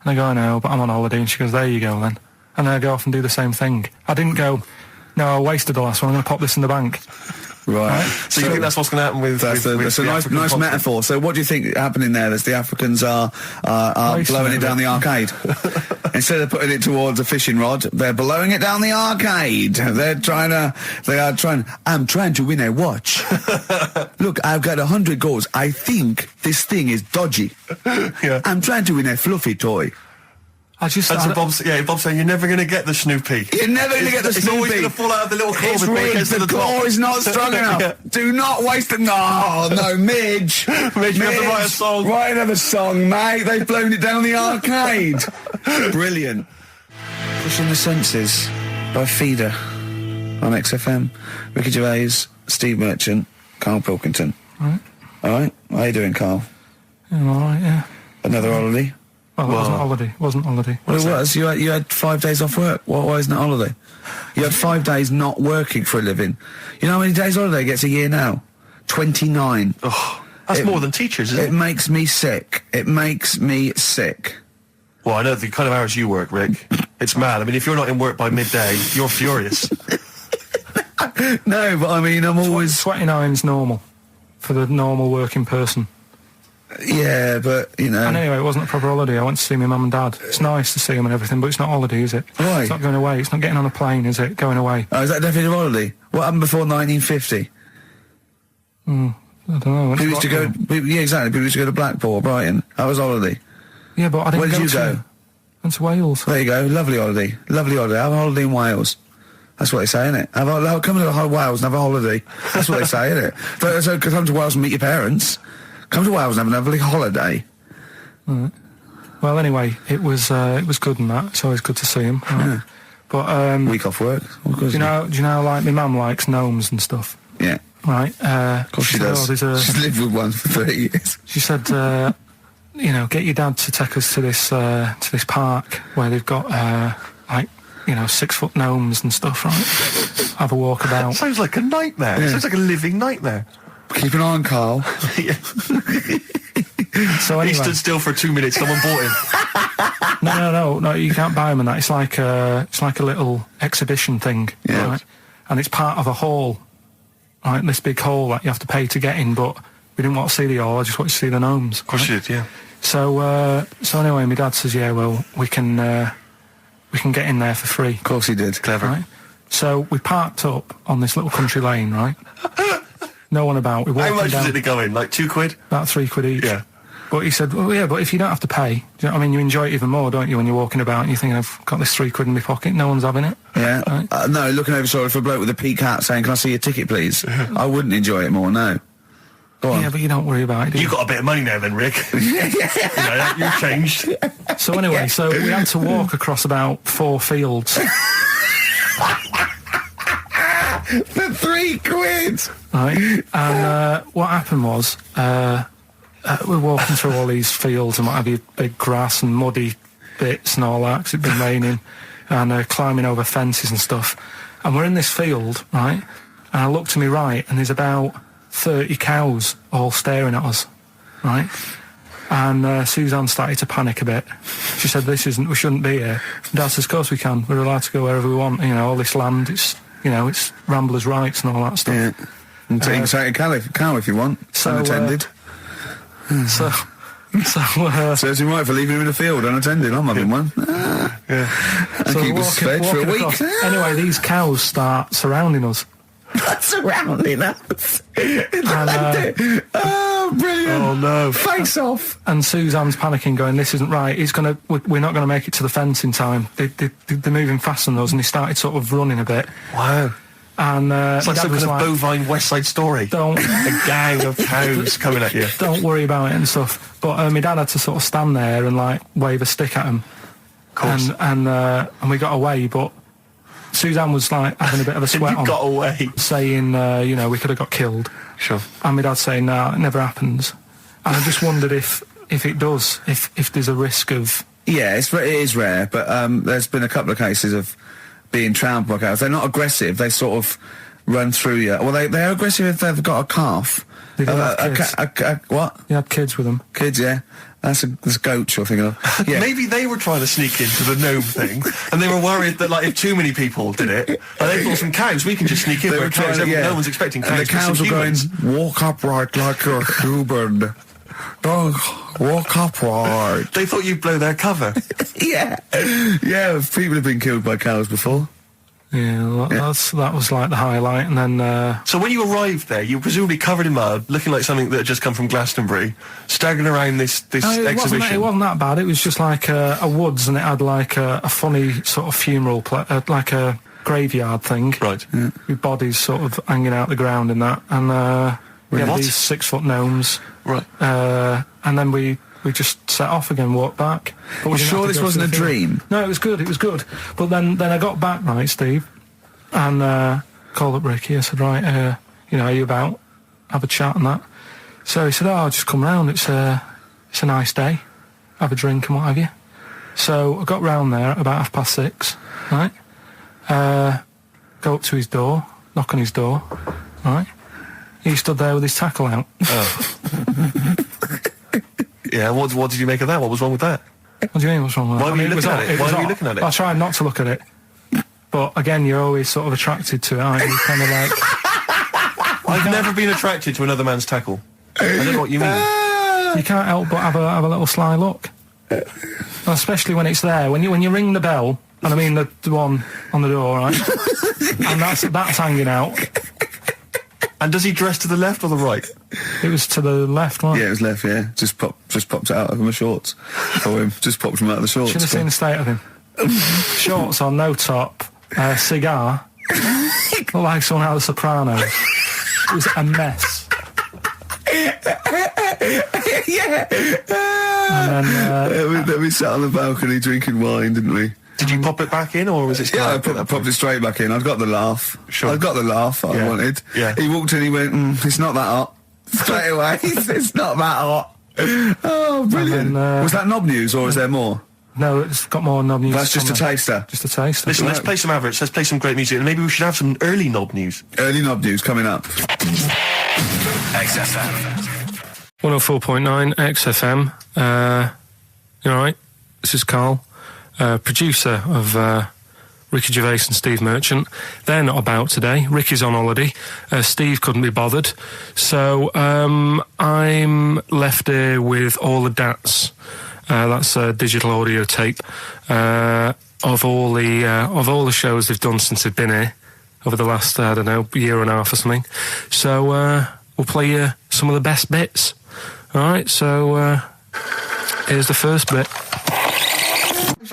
[SPEAKER 1] And And I go, no, but I'm on holiday. And she goes, there you go then. And then I go off and do the same thing. I didn't go, no, I wasted the last one, I'm going to pop this in the bank.
[SPEAKER 2] Right.
[SPEAKER 4] So you think that's what's going to happen with...
[SPEAKER 2] That's a
[SPEAKER 4] the
[SPEAKER 2] nice
[SPEAKER 4] African continent?
[SPEAKER 2] metaphor. So what do you think happening there as the Africans are blowing it down the arcade? Instead of putting it towards a fishing rod, they're blowing it down the arcade. I'm trying to win a watch. Look, I've got 100 goals. I think this thing is dodgy.
[SPEAKER 4] Yeah.
[SPEAKER 2] I'm trying to win a fluffy toy.
[SPEAKER 1] I just...
[SPEAKER 4] And so Bob's saying, you're never going to get the Snoopy.
[SPEAKER 2] You're never going to get the
[SPEAKER 4] It's
[SPEAKER 2] Snoopy.
[SPEAKER 4] always going to fall out of the little claw
[SPEAKER 2] It's
[SPEAKER 4] before it
[SPEAKER 2] rigged.
[SPEAKER 4] gets to
[SPEAKER 2] The
[SPEAKER 4] the top.
[SPEAKER 2] claw is not strong enough.
[SPEAKER 4] Yeah.
[SPEAKER 2] Do not waste it. No, Midge.
[SPEAKER 4] Midge, you have to write a song.
[SPEAKER 2] Write another song, mate. They've blown it down the arcade. Brilliant. Pushing the Senses by Feeder on XFM. Ricky Gervais, Steve Merchant, Karl Pilkington.
[SPEAKER 1] Right.
[SPEAKER 2] All right. How you doing, Karl?
[SPEAKER 1] Yeah, I'm all right, yeah.
[SPEAKER 2] Another holiday?
[SPEAKER 1] Well, it wasn't holiday. Wasn't holiday.
[SPEAKER 2] Well, it was. You had 5 days off work. Why isn't it holiday? You had 5 days not working for a living. You know how many days holiday gets a year now? 29.
[SPEAKER 4] Oh, that's more than teachers, isn't it?
[SPEAKER 2] It makes me sick. It makes me sick.
[SPEAKER 4] Well, I know the kind of hours you work, Rick. It's mad. I mean, if you're not in work by midday, you're furious.
[SPEAKER 2] No, but I mean, I'm always...
[SPEAKER 1] 29's normal for the normal working person.
[SPEAKER 2] Yeah, but, you know...
[SPEAKER 1] And anyway, it wasn't a proper holiday. I went to see my mum and dad. It's nice to see them and everything, but it's not holiday, is it?
[SPEAKER 2] Why?
[SPEAKER 1] It's not going away. It's not getting on a plane, is it? Going away.
[SPEAKER 2] Oh, is that definitely a holiday? What happened before 1950?
[SPEAKER 1] I don't know.
[SPEAKER 2] People used to go... Yeah, exactly. People used to go to Blackpool or Brighton. That was holiday.
[SPEAKER 1] Yeah, but I didn't
[SPEAKER 2] Where did
[SPEAKER 1] go
[SPEAKER 2] you
[SPEAKER 1] to...
[SPEAKER 2] go?
[SPEAKER 1] Went to Wales.
[SPEAKER 2] There you go. Lovely holiday. Lovely holiday. Have a holiday in Wales. That's what they say, innit? Come to Wales and have a holiday. That's what they say, innit? So come to Wales and meet your parents. Come to Wales and have a lovely holiday.
[SPEAKER 1] Right. Well, anyway, it was good and that. It's always good to see him. Right?
[SPEAKER 2] Yeah.
[SPEAKER 1] But
[SPEAKER 2] Week off work.
[SPEAKER 1] do you know, like my mum likes gnomes and stuff,
[SPEAKER 2] Yeah.
[SPEAKER 1] right?
[SPEAKER 2] Of course she does. She's lived with one for 30 years.
[SPEAKER 1] She said, get your dad to take us to this park where they've got 6-foot gnomes and stuff, right? Have a walk about.
[SPEAKER 4] Sounds like a nightmare.
[SPEAKER 2] Yeah.
[SPEAKER 4] Sounds like a living nightmare.
[SPEAKER 2] Keep an eye on Karl.
[SPEAKER 1] So anyway,
[SPEAKER 4] He stood still for 2 minutes. Someone bought him.
[SPEAKER 1] No, you can't buy them and that. It's like a little exhibition thing,
[SPEAKER 2] Yeah.
[SPEAKER 1] right? And it's part of a hall, right? This big hall that you have to pay to get in, but we didn't want to see the hall. I just wanted to see the gnomes.
[SPEAKER 4] Of course you did, yeah.
[SPEAKER 1] So anyway, my dad says, yeah, well, we can get in there for free.
[SPEAKER 2] Of course he did.
[SPEAKER 4] Clever.
[SPEAKER 1] Right? So we parked up on this little country lane, right? No one about. We walked
[SPEAKER 4] How much
[SPEAKER 1] down,
[SPEAKER 4] was it to go in? Like £2?
[SPEAKER 1] about £3 each.
[SPEAKER 4] Yeah.
[SPEAKER 1] But he said, well, yeah, but if you don't have to pay, do you know what I mean? You enjoy it even more, don't you, when you're walking about and you think, I've got this £3 in my pocket, no one's having it.
[SPEAKER 2] Yeah.
[SPEAKER 1] Right?
[SPEAKER 2] No, looking over shoulder for a bloke with a peak hat saying, can I see your ticket, please? I wouldn't enjoy it more, no. Go on.
[SPEAKER 1] Yeah, but you don't worry about it, do you?
[SPEAKER 4] You got a bit of money now then, Rick. You've changed.
[SPEAKER 1] So anyway, so we had to walk across about 4 fields.
[SPEAKER 2] For £3?
[SPEAKER 1] Right, and what happened was we're walking through all these fields and what have you, big grass and muddy bits and all that, 'cause it'd been raining, and climbing over fences and stuff. And we're in this field, right, and I look to my right and there's about 30 cows all staring at us, right? And Suzanne started to panic a bit. She said, we shouldn't be here. Dad says, of course we can, we're allowed to go wherever we want, all this land, it's ramblers' rights and all that stuff.
[SPEAKER 2] Yeah. And take a cow if you want.
[SPEAKER 1] so,
[SPEAKER 2] Unattended.
[SPEAKER 1] So
[SPEAKER 2] Serves him right for leaving him in the field unattended. I'm having one. And keep us fed for a week.
[SPEAKER 1] across. Anyway, these cows start surrounding us.
[SPEAKER 2] Surrounding us.
[SPEAKER 1] And,
[SPEAKER 2] Oh, brilliant.
[SPEAKER 4] Oh, no.
[SPEAKER 2] Face off.
[SPEAKER 1] and Suzanne's panicking, going, "This isn't right. We're not going to make it to the fence in time. They're moving faster than us." And he started sort of running a bit.
[SPEAKER 4] Wow.
[SPEAKER 1] And
[SPEAKER 4] It's like
[SPEAKER 1] Dad
[SPEAKER 4] some
[SPEAKER 1] was
[SPEAKER 4] kind of bovine West Side Story.
[SPEAKER 1] Don't
[SPEAKER 4] A gang of cows coming at you.
[SPEAKER 1] don't worry about it and stuff. But my dad had to sort of stand there and wave a stick at him.
[SPEAKER 4] Of course.
[SPEAKER 1] And we got away, but Suzanne was having a bit of a sweat
[SPEAKER 4] You
[SPEAKER 1] on,
[SPEAKER 4] got away.
[SPEAKER 1] saying, we could have got killed.
[SPEAKER 4] Sure.
[SPEAKER 1] And my dad saying, no, it never happens. And I just wondered if it does, if there's a risk of...
[SPEAKER 2] Yeah, it is rare, but there's been a couple of cases of being trampled by cows. They're not aggressive. They sort of run through you. Well, they're aggressive if they've got a calf.
[SPEAKER 1] They do have kids.
[SPEAKER 2] What?
[SPEAKER 1] He had kids with them.
[SPEAKER 2] Kids, yeah. That's a goat you're thinking of. Yeah.
[SPEAKER 4] Maybe they were trying to sneak into the gnome thing, and they were worried that, like, if too many people did it, and they thought some cows, we can just sneak in where cows, no one's expecting cows.
[SPEAKER 2] And the cows were going, walk upright like you're human. Don't walk upright.
[SPEAKER 4] They thought you'd blow their cover.
[SPEAKER 2] Yeah. Yeah, people have been killed by cows before.
[SPEAKER 1] Yeah, that was like the highlight, and then...
[SPEAKER 4] So when you arrived there, you were presumably covered in mud, looking like something that had just come from Glastonbury, staggering around this exhibition.
[SPEAKER 1] It wasn't that bad. It was just like a woods, and it had like a funny sort of funeral, like a graveyard thing.
[SPEAKER 4] Right.
[SPEAKER 2] Yeah.
[SPEAKER 1] With bodies sort of hanging out the ground and that, and we had these 6-foot gnomes.
[SPEAKER 4] Right.
[SPEAKER 1] And then we just set off again, walked back. But
[SPEAKER 2] You sure this wasn't a dream?
[SPEAKER 1] No, it was good. But then I got back, right, Steve, and called up Ricky. I said, right, are you about? Have a chat and that. So he said, I'll just come round. It's a nice day. Have a drink and what have you. So I got round there at about 6:30, right? Go up to his door, knock on his door, right? He stood there with his tackle out.
[SPEAKER 4] Oh. Yeah, what did you make of that? What was wrong with that?
[SPEAKER 1] What do you mean, what's wrong with that?
[SPEAKER 4] Why were you looking at it? Why were you looking at it?
[SPEAKER 1] I tried not to look at it. But again, you're always sort of attracted to it, aren't you? Kind of like...
[SPEAKER 4] I've never been attracted to another man's tackle. I don't know what you mean.
[SPEAKER 1] You can't help but have a little sly look. Especially when it's there. When you ring the bell, and I mean the one on the door, right? And that's hanging out.
[SPEAKER 4] And does he dress to the left or the right?
[SPEAKER 1] It was to the left, right?
[SPEAKER 2] Yeah, it was left, yeah. Just popped it out of my shorts for him. Just popped him out of the shorts.
[SPEAKER 1] Should have seen the state of him. Shorts on, no top, cigar. Looked like someone out of The Sopranos. It was a mess.
[SPEAKER 2] Yeah.
[SPEAKER 1] And then...
[SPEAKER 2] we sat on the balcony drinking wine, didn't we?
[SPEAKER 4] Did you pop it back in, or was it still...
[SPEAKER 2] Yeah, I popped it straight back in. I got the laugh.
[SPEAKER 4] Sure.
[SPEAKER 2] I got the laugh I wanted.
[SPEAKER 4] Yeah.
[SPEAKER 2] He walked in, he went, it's not that hot. Straight away, it's not that hot. Oh, brilliant.
[SPEAKER 1] then,
[SPEAKER 2] was that knob news, or is there more?
[SPEAKER 1] No, it's got more knob news.
[SPEAKER 2] That's just a
[SPEAKER 1] coming.
[SPEAKER 2] taster.
[SPEAKER 1] Just a taster.
[SPEAKER 4] Listen, let's play some average. Let's play some great music, and maybe we should have some early knob news.
[SPEAKER 2] Early knob news coming up.
[SPEAKER 7] XFM.
[SPEAKER 1] 104.9 XFM. You all right? This is Karl, producer of Ricky Gervais and Steve Merchant. They're not about today. Ricky's on holiday. Steve couldn't be bothered. So I'm left here with all the DATs. That's a digital audio tape of all the shows they've done since they've been here over the last, I don't know, year and a half or something. So we'll play you some of the best bits. All right, so here's the first bit.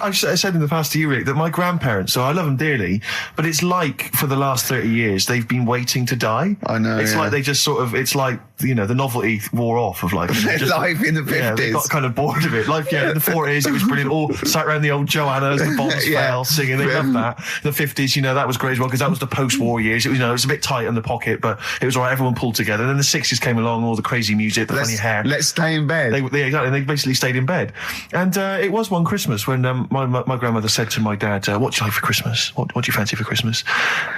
[SPEAKER 4] I said in the past to you, Rick, that my grandparents, so I love them dearly, but it's like for the last 30 years they've been waiting to die.
[SPEAKER 2] I know,
[SPEAKER 4] It's like they just sort of, it's like, the novelty wore off of like...
[SPEAKER 2] Life in the 50s.
[SPEAKER 4] Yeah, they got kind of bored of it. Like, in the 40s it was brilliant. All sat around the old Joannas, the bombs fell, singing, they loved that. The 50s, that was great as well, because that was the post-war years. It was, it was a bit tight in the pocket, but it was all right, everyone pulled together. And then the 60s came along, all the crazy music, the funny hair.
[SPEAKER 2] Let's stay in bed.
[SPEAKER 4] Exactly, they basically stayed in bed. And it was one Christmas when my grandmother said to my dad, what do you like for Christmas? What do you fancy for Christmas?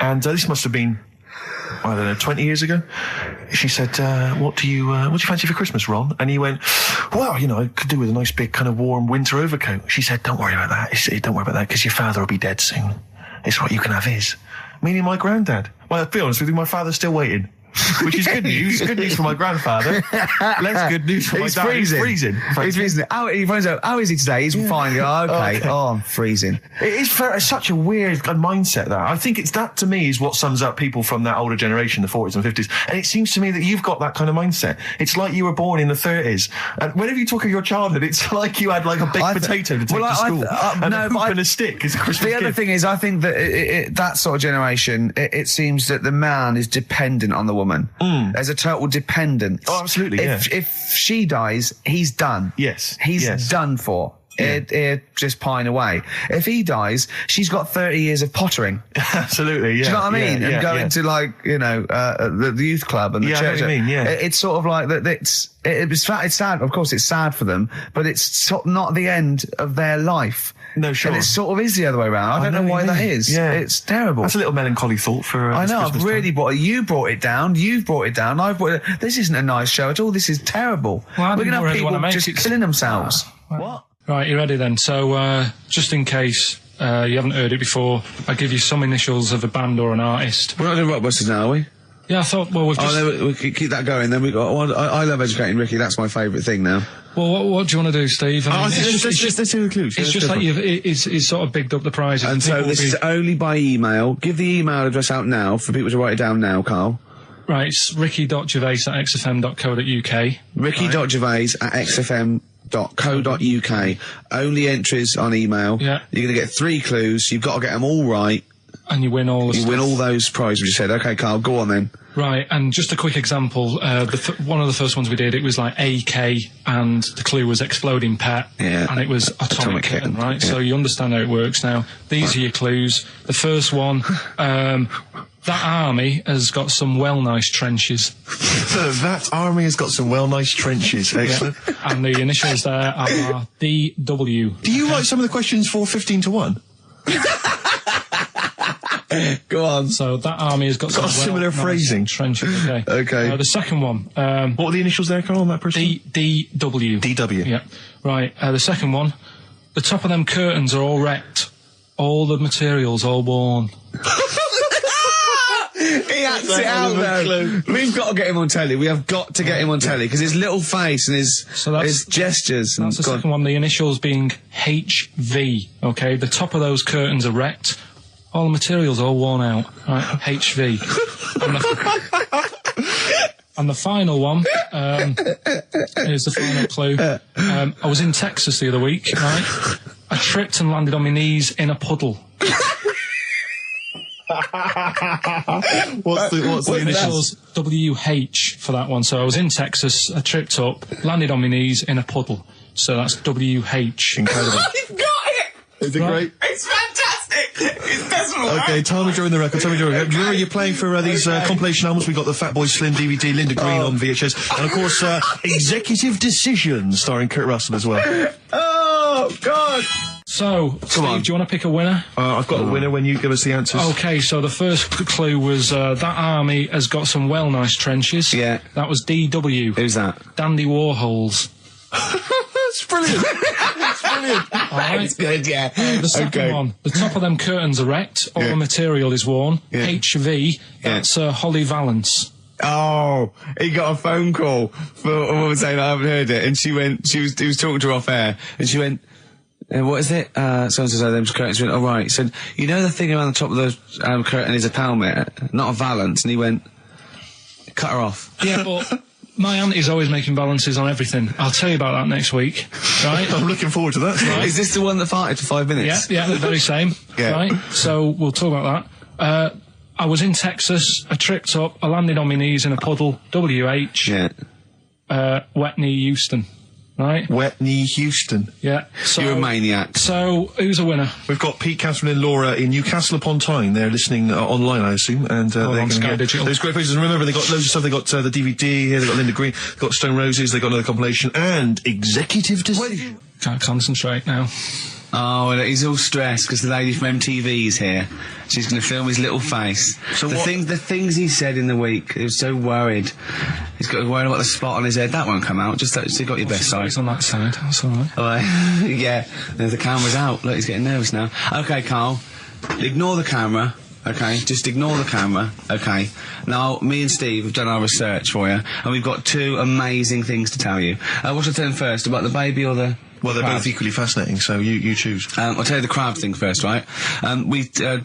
[SPEAKER 4] And this must have been, I don't know, 20 years ago. She said, what do you fancy for Christmas, Ron? And he went, well, I could do with a nice big kind of warm winter overcoat. She said, don't worry about that. Don't worry about that, because your father will be dead soon. It's right, you can have his. Meaning my granddad. Well, to be honest with you, my father's still waiting. Which is good news. Good news for my grandfather. Less good news for my dad.
[SPEAKER 2] Freezing.
[SPEAKER 4] He's freezing.
[SPEAKER 2] He finds out, how is he today? He's fine. Oh, okay. Oh, I'm freezing.
[SPEAKER 4] It is such a weird mindset, that. I think that, to me, is what sums up people from that older generation, the 40s and 50s. And it seems to me that you've got that kind of mindset. It's like you were born in the 30s. And whenever you talk of your childhood, it's like you had like a baked potato to take to school. And a hoop and a stick is a Christmas
[SPEAKER 2] The other thing is, I think that that sort of generation, it seems that the man is dependent on the woman. There's a total dependence.
[SPEAKER 4] Oh, absolutely,
[SPEAKER 2] If she dies, he's done.
[SPEAKER 4] Yes.
[SPEAKER 2] He's done for. He'd just pine away. If he dies, she's got 30 years of pottering.
[SPEAKER 4] Absolutely, yeah.
[SPEAKER 2] Do you know what I mean?
[SPEAKER 4] Yeah,
[SPEAKER 2] and going
[SPEAKER 4] yeah.
[SPEAKER 2] to, like, you know, the youth club and the
[SPEAKER 4] Yeah, I know
[SPEAKER 2] church.
[SPEAKER 4] what you mean, yeah.
[SPEAKER 2] It's sort of like that. It's sad. Of course, it's sad for them, but it's not the end of their life.
[SPEAKER 4] No, sure.
[SPEAKER 2] And it sort of is the other way around. I don't know
[SPEAKER 4] what
[SPEAKER 2] why
[SPEAKER 4] you
[SPEAKER 2] that
[SPEAKER 4] mean.
[SPEAKER 2] is.
[SPEAKER 4] Yeah.
[SPEAKER 2] It's terrible.
[SPEAKER 4] That's a little melancholy thought for
[SPEAKER 2] I
[SPEAKER 4] this
[SPEAKER 2] know, I've
[SPEAKER 4] Christmas
[SPEAKER 2] really
[SPEAKER 4] time.
[SPEAKER 2] brought it. You brought it down. You've brought it down. I've brought it. This isn't a nice show at all. This is terrible.
[SPEAKER 1] Well, I
[SPEAKER 2] We're
[SPEAKER 1] didn't
[SPEAKER 2] going to have
[SPEAKER 1] really wanna
[SPEAKER 2] people
[SPEAKER 1] make
[SPEAKER 2] just
[SPEAKER 1] it-
[SPEAKER 2] killing themselves.
[SPEAKER 1] What? Right, you ready then? So, just in case you haven't heard it before, I'll give you some initials of a band or an artist.
[SPEAKER 2] We're not doing Rockbusters now, are we?
[SPEAKER 1] Yeah, I thought, well, we've just...
[SPEAKER 2] Oh, then we keep that going. Then we got. I love educating Ricky. That's my favourite thing now.
[SPEAKER 1] Well, what do you want to do, Steve? I mean,
[SPEAKER 4] Let's do the clues.
[SPEAKER 1] it's just like it's sort of bigged up the prizes.
[SPEAKER 2] And so
[SPEAKER 1] People
[SPEAKER 2] this
[SPEAKER 1] will
[SPEAKER 2] is only by email. Give the email address out now for people to write it down now, Carl.
[SPEAKER 1] Right, it's ricky.gervais@xfm.co.uk.
[SPEAKER 2] Ricky.gervais@xfm.co.uk. Only entries on email.
[SPEAKER 1] Yeah.
[SPEAKER 2] You're going to get 3 clues. You've got to get them all right.
[SPEAKER 1] And you win all the
[SPEAKER 2] You
[SPEAKER 1] stuff.
[SPEAKER 2] win all those prizes you said. Okay, Carl, go on then.
[SPEAKER 1] Right, and just a quick example, one of the first ones we did, it was like AK, and the clue was exploding pet,
[SPEAKER 2] Yeah.
[SPEAKER 1] and it was atomic kitten, right?
[SPEAKER 2] yeah.
[SPEAKER 1] So you understand how it works now. These are your clues. The first one, that army has got some nice trenches.
[SPEAKER 4] That army has got some nice trenches. Excellent.
[SPEAKER 1] And the initials there are DW.
[SPEAKER 4] Do you write some of the questions for 15 to 1?
[SPEAKER 2] Go on.
[SPEAKER 1] So that army has got some
[SPEAKER 4] similar
[SPEAKER 1] nice
[SPEAKER 4] phrasing.
[SPEAKER 1] trenches, okay.
[SPEAKER 2] Okay.
[SPEAKER 1] The second one,
[SPEAKER 4] What were the initials there, Carl, on that person?
[SPEAKER 1] DW.
[SPEAKER 4] DW.
[SPEAKER 1] Yeah. Right, the second one, the top of them curtains are all wrecked. All the materials all worn.
[SPEAKER 2] He acts it out though. We've got to get him on telly. We have got to get him on telly because his little face and his gestures. And
[SPEAKER 1] That's the second one, the initials being HV, okay? The top of those curtains are wrecked. All the materials all worn out, right? HV. And the final one, here's the final clue. I was in Texas the other week, right? I tripped and landed on my knees in a puddle.
[SPEAKER 4] What's the
[SPEAKER 1] Initials WH for that one. So I was in Texas, I tripped up, landed on my knees in a puddle. So that's WH.
[SPEAKER 4] Incredible.
[SPEAKER 2] You've got it.
[SPEAKER 4] Is it great?
[SPEAKER 2] It's fantastic. It's decimal.
[SPEAKER 4] Okay, time during the record. Do you remember you're playing for these compilation albums? We got the Fatboy Slim DVD, Linda Green on VHS, and of course Executive Decision, starring Kurt Russell as well.
[SPEAKER 2] Oh God.
[SPEAKER 1] So, Steve, do you want to pick a winner?
[SPEAKER 4] I've got a winner when you give us the answers.
[SPEAKER 1] Okay, so the first clue was that army has got some nice trenches.
[SPEAKER 2] Yeah.
[SPEAKER 1] That was DW.
[SPEAKER 2] Who's that?
[SPEAKER 1] Dandy Warhols.
[SPEAKER 4] That's brilliant. That's brilliant.
[SPEAKER 1] All right.
[SPEAKER 2] It's good. Yeah.
[SPEAKER 1] The second one, the top of them curtains are wrecked. All the material is worn.
[SPEAKER 2] Yeah.
[SPEAKER 1] HV. That's Holly Valance.
[SPEAKER 2] Oh, he got a phone call for a woman saying I haven't heard it, and he was talking to her off air, and she went, what is it? So-and-so said them curtains. She went, oh right. He said, you know the thing around the top of the curtain is a palmet, not a valance, and he went, cut her off.
[SPEAKER 1] Yeah, but my auntie's always making balances on everything. I'll tell you about that next week, right?
[SPEAKER 4] I'm looking forward to that.
[SPEAKER 1] Right.
[SPEAKER 2] Is this the one that farted for 5 minutes?
[SPEAKER 1] Yeah, the very same.
[SPEAKER 2] Yeah.
[SPEAKER 1] Right? So we'll talk about that. I was in Texas, I tripped up, I landed on my knees in a puddle, WH,
[SPEAKER 2] Yeah.
[SPEAKER 1] wet knee Houston, right?
[SPEAKER 4] Wet Knee Houston.
[SPEAKER 1] Yeah. So,
[SPEAKER 2] You're a maniac.
[SPEAKER 1] So, who's a winner?
[SPEAKER 4] We've got Pete, Catherine and Laura in Newcastle upon Tyne. They're listening online, I assume, and they're
[SPEAKER 1] on
[SPEAKER 4] going to
[SPEAKER 1] Sky
[SPEAKER 4] get
[SPEAKER 1] Digital.
[SPEAKER 4] those great places. And remember, they got loads of stuff. They got the DVD here. They got Linda Green. They got Stone Roses. They got another compilation and Executive Decision.
[SPEAKER 1] Can't concentrate now.
[SPEAKER 2] Oh, well, he's all stressed because the lady from MTV is here. She's going to film his little face.
[SPEAKER 4] So
[SPEAKER 2] the things he said in the week, he was so worried. He's got worried about the spot on his head. That won't come out. Just that, so you got your best side.
[SPEAKER 1] It's on that side, that's alright.
[SPEAKER 2] Oh, yeah, the camera's out. Look, he's getting nervous now. Okay, Carl, ignore the camera. Okay, just ignore the camera. Okay. Now, me and Steve have done our research for you, and we've got 2 amazing things to tell you. What should I tell him first, about the baby or the...
[SPEAKER 4] Well, they're
[SPEAKER 2] crab?
[SPEAKER 4] both equally fascinating, so you choose.
[SPEAKER 2] I'll tell you the crab thing first, right?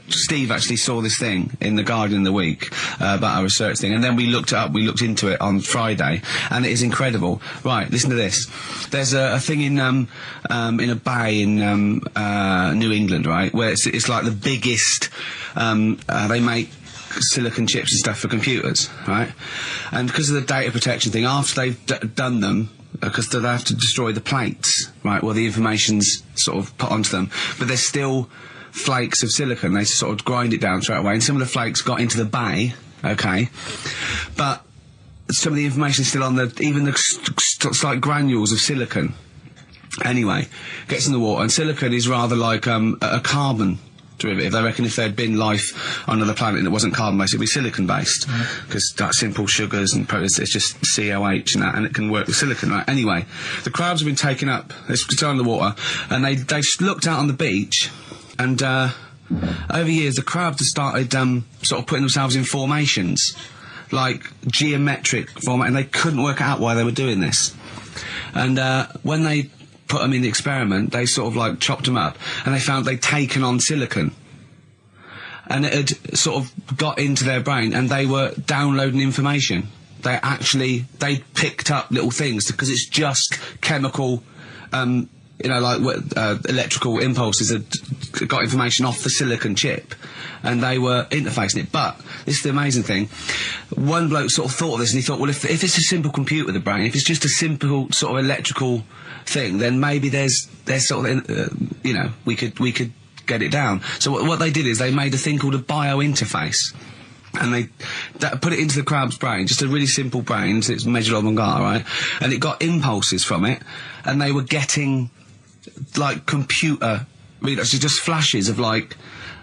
[SPEAKER 2] Steve actually saw this thing in The Guardian in the week about our research thing, and then we looked it up, we looked into it on Friday, and it is incredible. Right, listen to this. There's a thing in a bay in New England, right, where it's like the biggest, they make silicon chips and stuff for computers, right? And because of the data protection thing, after they've done them, because they have to destroy the plates, right? Well, the information's sort of put onto them, but there's still flakes of silicon. They sort of grind it down straight away, and some of the flakes got into the bay, okay? But some of the information is still on even the slight granules of silicon. Anyway, gets in the water, and silicon is rather like a carbon derivative. They reckon if there'd been life on another planet that wasn't carbon-based, it'd be silicon-based, because like simple sugars and proteins, it's just COH and that, and it can work with silicon, right? Anyway, the crabs have been taken up, they're still in the water, and they looked out on the beach, and over years the crabs have started sort of putting themselves in formations, like geometric format, and they couldn't work out why they were doing this. And when they put them in the experiment, they sort of like chopped them up, and they found they'd taken on silicon, and it had sort of got into their brain, and they were downloading information. They picked up little things, because it's just chemical, you know, like electrical impulses that got information off the silicon chip, and they were interfacing it. But this is the amazing thing. One bloke sort of thought of this, and he thought, well, if it's a simple computer, the brain, if it's just a simple sort of electrical thing, then maybe there's sort of, you know, we could get it down. So what they did is they made a thing called a biointerface, and they put it into the crab's brain, just a really simple brain, so it's measured oblongata, right? And it got impulses from it, and they were getting like computer, just flashes of like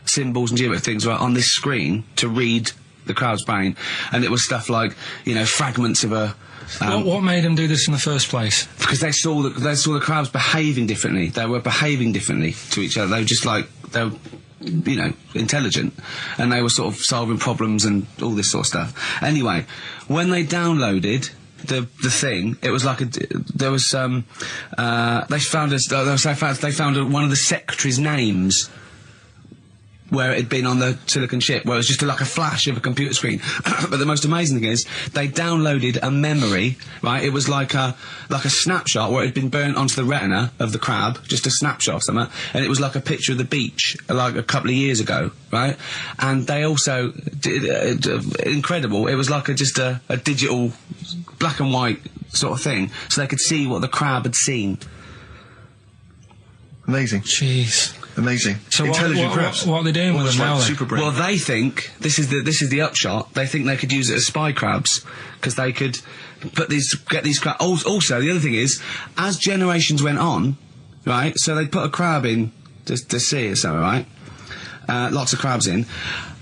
[SPEAKER 2] symbols and geometric things right on this screen to read the crab's brain, and it was stuff like, you know, fragments of a.
[SPEAKER 1] What made them do this in the first place?
[SPEAKER 2] Because they saw the crabs behaving differently. They were behaving differently to each other. They were just like, they were, you know, intelligent, and they were sort of solving problems and all this sort of stuff. Anyway, when they downloaded the thing, it was like they found one of the secretary's names where it had been on the silicon chip, where it was just like a flash of a computer screen. But the most amazing thing is, they downloaded a memory, right? It was like a snapshot where it had been burnt onto the retina of the crab, just a snapshot of something, and it was like a picture of the beach, like a couple of years ago, right? And they also did, incredible, it was like just a digital black and white sort of thing, so they could see what the crab had seen.
[SPEAKER 4] Amazing.
[SPEAKER 1] Jeez.
[SPEAKER 4] Amazing.
[SPEAKER 1] So
[SPEAKER 4] intelligent crabs.
[SPEAKER 1] What are they doing with them now?
[SPEAKER 4] Super brain.
[SPEAKER 2] Well, they think this is the upshot. They think they could use it as spy crabs, because they could get these crabs. Also, the other thing is, as generations went on, right? So they put a crab in the sea or something, right? Lots of crabs in,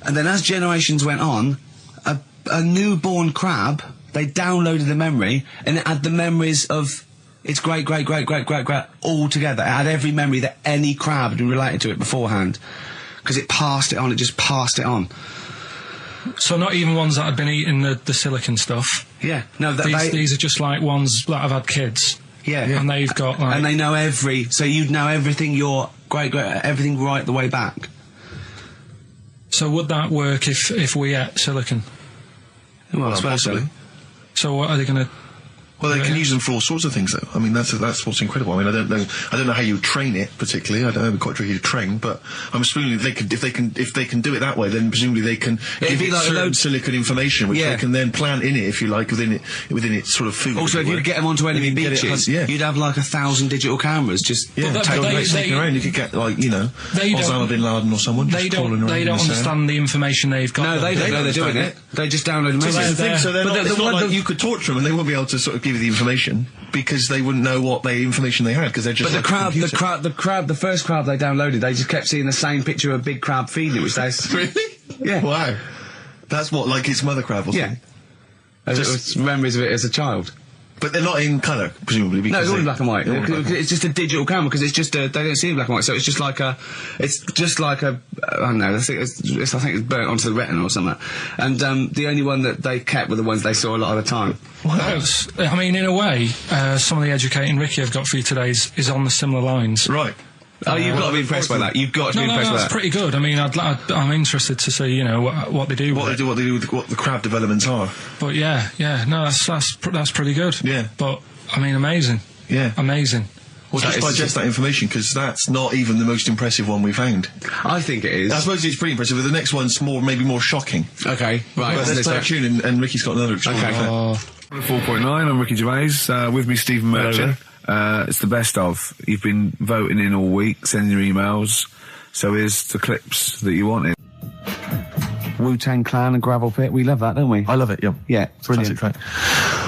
[SPEAKER 2] and then as generations went on, a newborn crab, they downloaded the memory, and it had the memories of its great all together. It had every memory that any crab had been related to it beforehand, because it passed it on. It just passed it on.
[SPEAKER 1] So not even ones that had been eating the silicon stuff.
[SPEAKER 2] Yeah, no,
[SPEAKER 1] these are just like ones that have had kids.
[SPEAKER 2] Yeah,
[SPEAKER 1] and they've got like,
[SPEAKER 2] and they know so you'd know everything. Your everything right the way back.
[SPEAKER 1] So would that work if we ate silicon?
[SPEAKER 2] Well,
[SPEAKER 4] possibly.
[SPEAKER 1] So what are they going to?
[SPEAKER 4] Well, they can use them for all sorts of things, though. I mean, that's what's incredible. I mean, I don't know how you train it particularly. I don't know, it'd be quite tricky to train, but I'm assuming if they can do it that way, then presumably they can give it like certain silicon information, which they can then plant in it, if you like, within its sort of food.
[SPEAKER 2] Also, if you could get them onto enemy beaches, you'd have like 1,000 digital cameras just
[SPEAKER 4] taking around. You could get like, you know, Osama bin Laden or someone.
[SPEAKER 1] They don't understand the information they've got.
[SPEAKER 2] No, they don't know they're doing it. They just download them.
[SPEAKER 4] So it's not like you could torture them and they won't be able to sort of give you the information, because they wouldn't know what information they had, because they're just. But
[SPEAKER 2] the first crab they downloaded, they just kept seeing the same picture of a big crab feeding it, which they
[SPEAKER 4] really.
[SPEAKER 2] Yeah.
[SPEAKER 4] Wow. That's what, like its mother crab or something.
[SPEAKER 2] Yeah. Just memories of it as a child.
[SPEAKER 4] But they're not in colour, presumably. Because
[SPEAKER 2] no, it's all in black and white. It's just a digital camera, because it's just they don't see in black and white, so it's just like a I don't know. I think it's burnt onto the retina or something. And the only one that they kept were the ones they saw a lot of the time.
[SPEAKER 1] Well, I mean, in a way, some of the educating Ricky I've got for you today is on the similar lines.
[SPEAKER 4] Right.
[SPEAKER 2] Oh, you've got to be impressed by that. You've got to be impressed by that.
[SPEAKER 1] That's pretty good. I mean, I'm interested to see, you know, what they do.
[SPEAKER 4] What they do with what the crab developments are.
[SPEAKER 1] But yeah, no, that's pretty good.
[SPEAKER 4] Yeah.
[SPEAKER 1] But I mean, amazing.
[SPEAKER 4] Yeah.
[SPEAKER 1] Amazing.
[SPEAKER 4] Well, just digest that information, because that's not even the most impressive one we found.
[SPEAKER 2] I think it is.
[SPEAKER 4] I suppose it's pretty impressive, but the next one's maybe more shocking.
[SPEAKER 2] Okay, right.
[SPEAKER 4] But let's play a tune, and Ricky's got another extraordinary fact.
[SPEAKER 7] 4.9, I'm Ricky Gervais, with me Stephen Merchant.
[SPEAKER 2] It's the best of. You've been voting in all week, sending your emails. So here's the clips that you wanted. Wu-Tang Clan and Gravel Pit. We love that, don't we?
[SPEAKER 4] I love it, yeah.
[SPEAKER 2] Yeah,
[SPEAKER 4] Brilliant.
[SPEAKER 2] brilliant.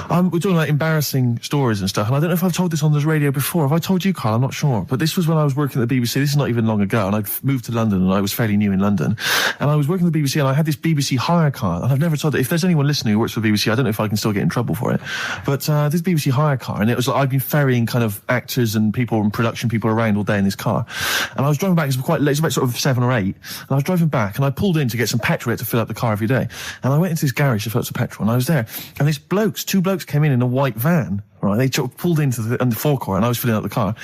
[SPEAKER 4] We're talking about embarrassing stories and stuff, and I don't know if I've told this on the radio before. Have I told you, Carl? I'm not sure. But this was when I was working at the BBC. This is not even long ago, and I'd moved to London, and I was fairly new in London. And I was working at the BBC, and I had this BBC hire car, and I've never told it. If there's anyone listening who works for the BBC, I don't know if I can still get in trouble for it. But this BBC hire car, and it was like I'd been ferrying kind of actors and people and production people around all day in this car. And I was driving back, it was quite late, it was about sort of 7 or 8, and I was driving back, and I pulled in to get some petrol to fill up the car every day. And I went into this garage to fill up some petrol, and I was there, and two blokes came in a white van, right? They pulled into the forecourt, and I was filling up the car.